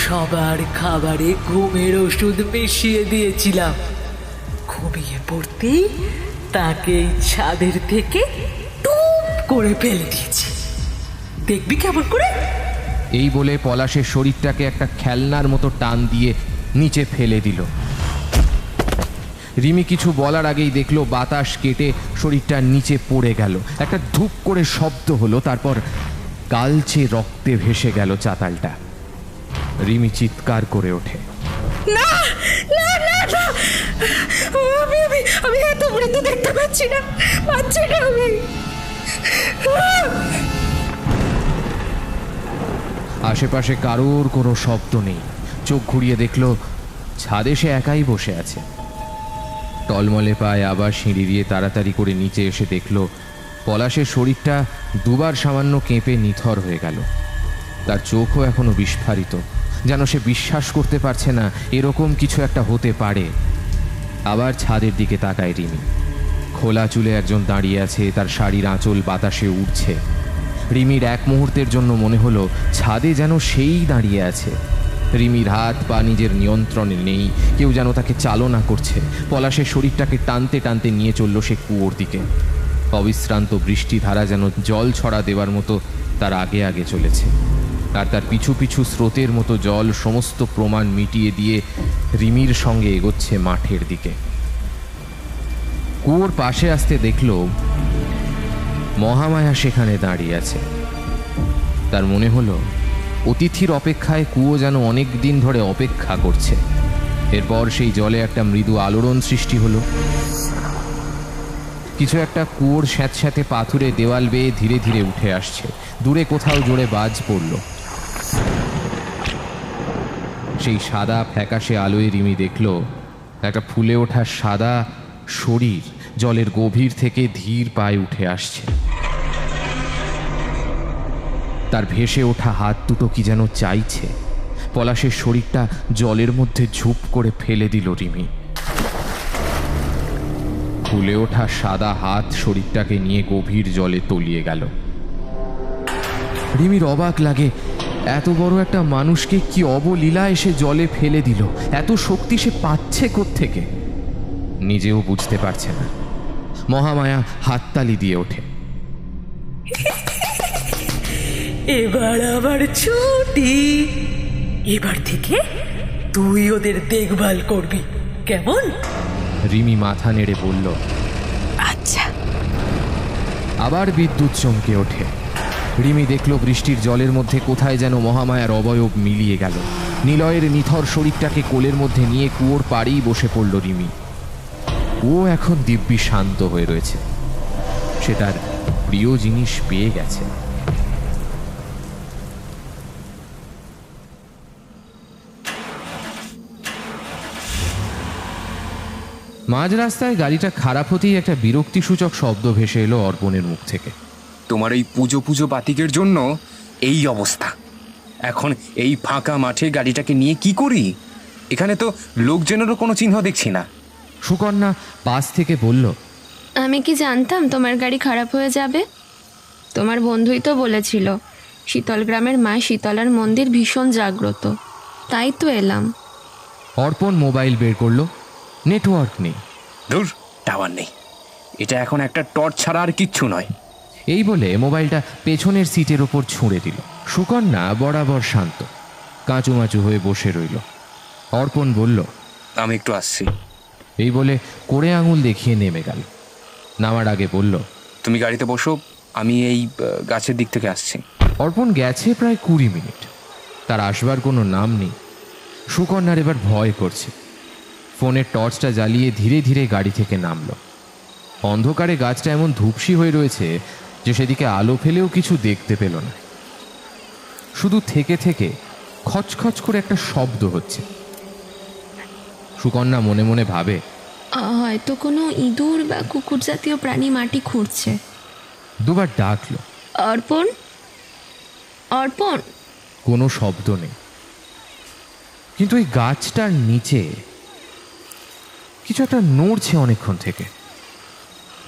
সবার খাবারে ঘুমের ওষুধ মিশিয়ে দিয়েছিলাম। ঘুমিয়ে পড়তেই তাকে ছাদের থেকে টুপ করে ফেলে দিয়েছি। দেখবি কেমন করে? এই বলে পলাশের শরীরটাকে একটা খেলনার মতো টান দিয়ে নিচে ফেলে দিল। রিমি কিছু বলার আগেই দেখলো বাতাস কেটে শরীরটা নিচে পড়ে গেল। একটা ধূপ করে শব্দ হলো, তারপর কালচে রক্তে ভেসে গেল চাতালটা। রিমি চিৎকার করে ওঠে। না না না না, আমি আমি আমি এত মৃত্যু দেখতে পাচ্ছি না আমি। আশেপাশে কারোর কোনো শব্দ নেই। চোখ ঘুরিয়ে দেখল ছাদে সে একাই বসে আছে। টলমলে পায়ে আবার সিঁড়ি দিয়ে তাড়াতাড়ি করে নিচে এসে দেখল পলাশের শরীরটা দুবার সামান্য কেঁপে নিথর হয়ে গেল। তার চোখও এখনো বিস্ফারিত, যেন সে বিশ্বাস করতে পারছে না এরকম কিছু একটা হতে পারে। আবার ছাদের দিকে তাকায় রিমি। খোলা চুলে একজন দাঁড়িয়ে আছে, তার শাড়ির আঁচল বাতাসে উড়ছে। রিমির এক মুহূর্তের জন্য মনে হলো ছাদে যেন সেই দাঁড়িয়ে আছে। রিমির হাত পা নিজের নিয়ন্ত্রণে নেই, কেউ যেন তাকে চালনা করছে। পলাশের শরীরটাকে টানতে টানতে নিয়ে চলল সে কুয়োর দিকে। অবিশ্রান্ত বৃষ্টিধারা যেন জল ছড়া দেওয়ার মতো তার আগে আগে চলেছে, আর তার পিছু পিছু স্রোতের মতো জল সমস্ত প্রমাণ মিটিয়ে দিয়ে রিমির সঙ্গে এগোচ্ছে মাঠের দিকে। কুয়োর পাশে আসতে দেখল মহামায়া সেখানে দাঁড়িয়ে আছে। তার মনে হলো অতিথির অপেক্ষায় কুয়ো যেন অনেক দিন ধরে অপেক্ষা করছে। এরপর সেই জলে একটা মৃদু আলোড়ন সৃষ্টি হলো। কিছু একটা কুয়োর স্যাঁতস্যাঁতে পাথুরে দেওয়াল বেয়ে ধীরে ধীরে উঠে আসছে। দূরে কোথাও জোরে বাজ পড়ল। সেই সাদা ফ্যাকাশে আলোয় রিমি দেখল একটা ফুলে ওঠা সাদা শরীর জলের গভীর থেকে ধীর পায়ে উঠে আসছে। তার ভেসে ওঠা হাত দুটো কি যেন চাইছে। পলাশের শরীরটা জলের মধ্যে ঝুপ করে ফেলে দিল রিমি। ফুলে ওঠা সাদা হাত শরীরটাকে নিয়ে গভীর জলে তলিয়ে গেল। রিমির অবাক লাগে, এত বড় একটা মানুষকে কি অবলীলা এসে জলে ফেলে দিল। এত শক্তি সে পাচ্ছে কোত্থেকে নিজেও বুঝতে পারছে না। মহামায়া হাততালি দিয়ে ওঠে। এবার আবার ছুটি, এবার থেকে তুই ওদের দেখভাল করবি, কেমন? রিমি মাথা নেড়ে বলল, আচ্ছা। আবার বিদ্যুৎ চমকে ওঠে। রিমি দেখল বৃষ্টির জলের মধ্যে কোথায় যেন মহামায়ার অবয়ব মিলিয়ে গেল। নিলয়ের নিথর শরীরটাকে কোলের মধ্যে নিয়ে কুয়োর পাড়েই বসে পড়ল রিমি। ও এখন দিব্যি শান্ত হয়ে রয়েছে। সে তার প্রিয় জিনিস পেয়ে গেছে। মাঝ রাস্তায় গাড়িটা খারাপ হতেই একটা বিরক্তিসূচক শব্দ ভেসে এলো অর্পণের মুখ থেকে। তোমার এই পুজো পুজো বাতিকের জন্য এই অবস্থা। এখন এই ফাঁকা মাঠে গাড়িটাকে নিয়ে কি করি? এখানে তো লোকজনেরও কোনো চিহ্ন দেখছি না। সুকন্যা পাশ থেকে বলল, আমি কি জানতাম তোমার গাড়ি খারাপ হয়ে যাবে? তোমার বন্ধুই তো বলেছিল শীতল গ্রামের মা শীতলার মন্দির ভীষণ জাগ্রত, তাই তো এলাম। অর্পণ মোবাইল বের করলো। নেটওয়ার্ক নেই। ধুর, টাওয়ার নেই। এটা এখন একটা টর্চ ছাড়া আর কিচ্ছু নয়। এই বলে মোবাইলটা পেছনের সিটের ওপর ছুঁড়ে দিল। সুকন্যা বরাবর শান্ত, কাঁচুমাচু হয়ে বসে রইল। অর্পণ বলল, আমি একটু আসছি। এই বলে কোড়ে আঙুল দেখিয়ে নেমে গেল। নামার আগে বলল, তুমি গাড়িতে বসো, আমি এই গাছের দিক থেকে আসছি। অর্পণ গেছে প্রায় 20 মিনিট। তার আসবার কোনো নাম নেই। সুকন্যার এবার ভয় করছে। ফোনের টর্চটা জ্বালিয়ে ধীরে ধীরে গাড়ি থেকে নামল। অন্ধকারে গাছটা এমন ধূপসি হয়ে রয়েছে যে সেদিকে আলো ফেলেও কিছু দেখতে পেল না। শুধু থেকে থেকে খচখচ করে একটা শব্দ হচ্ছে। সুকন্যা মনে মনে ভাবে, হয়তো কোনো ইঁদুর বা কুকুর জাতীয় প্রাণী মাটি খুঁড়ছে। দুবার ডাকলো, অর্পণ, অর্পণ। কোনো শব্দ নেই। কিন্তু এই গাছটার নিচে কিছু একটা নড়ছে অনেকক্ষণ থেকে।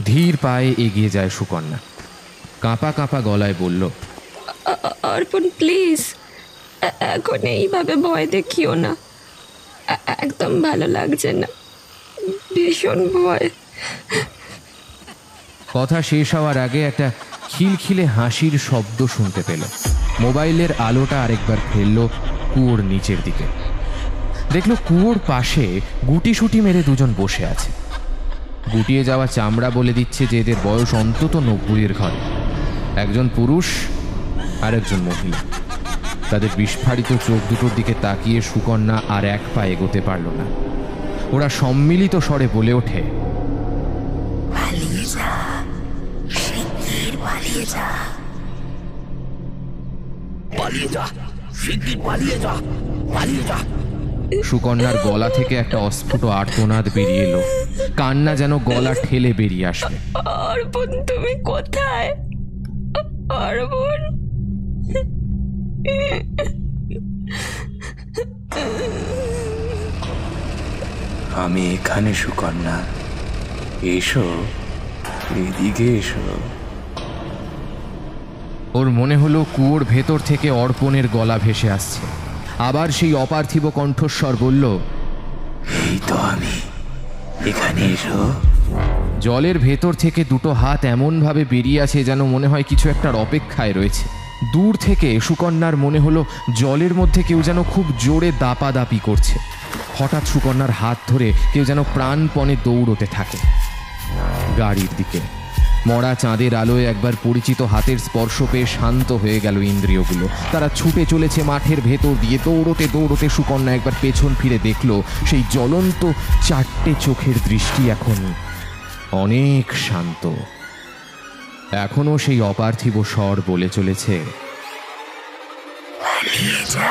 ধীর পায়ে এগিয়ে যায় সুকন্যা। কাঁপা কাঁপা গলায় বলল, অর্পণ প্লিজ, এখন এইভাবে ভয় দেখিও না। একদম ভালো লাগছে না, ভীষণ ভয়। কথা শেষ হওয়ার আগে একটা খিলখিলে হাসির শব্দ শুনতে পেল। মোবাইলের আলোটা আরেকবার ফেললো কুয়োর নিচের দিকে। দেখলো কুয়োর পাশে গুটিসুটি মেরে দুজন বসে আছে। গুটিয়ে যাওয়া চামড়া বলে দিচ্ছে যে এদের বয়স অন্তত 90-এর ঘরে। একজন পুরুষ আর একজন মহিলা। তাদের বিস্ফারিত চোখ দুটোর দিকে তাকিয়ে সুকন্যা আর এক পা এগোতে পারল না। ওরা সম্মিলিত স্বরে বলে ওঠে, পালিয়ে যা, শিগগির পালিয়ে যা, পালিয়ে যা, শিগগির পালিয়ে যা, পালিয়ে যা। সুকন্যার গলা থেকে একটা অস্ফুট আর্তনাদ বেরিয়ে এলো, কান্না যেন গলা ঠেলে বেরিয়ে আসবে। অর্পণ তুমি কোথায়? অর্পণ, আমি এখানে সুকন্যা, এসো, এদিকে এসো। ওর মনে হলো কুয়োর ভেতর থেকে অর্পণের গলা ভেসে আসছে। আবার সেই অপার্থিব কণ্ঠস্বর বলল, এই তো আমি, এখানে এসো। জলের ভেতর থেকে দুটো হাত এমনভাবে বেরিয়ে আছে যেন মনে হয় কিছু একটার অপেক্ষায় রয়েছে। দূর থেকে সুকন্যার মনে হলো জলের মধ্যে কেউ যেন খুব জোরে দাপাদাপি করছে। হঠাৎ সুকন্যার হাত ধরে কেউ যেন প্রাণপণে দৌড়তে থাকে গাড়ির দিকে। মরা চাঁদের আলোয় একবার পরিচিত হাতের স্পর্শ পেয়ে শান্ত হয়ে গেল ইন্দ্রিয়গুলো। তারা ছুটে চলেছে মাঠের ভেতর দিয়ে। দৌড়তে দৌড়তে সুকন্যা একবার পেছন ফিরে দেখল সেই জ্বলন্ত চারটে চোখের দৃষ্টি এখন অনেক শান্ত। এখনো সেই অপার্থিব স্বর বলে চলেছে, পালিয়ে যা।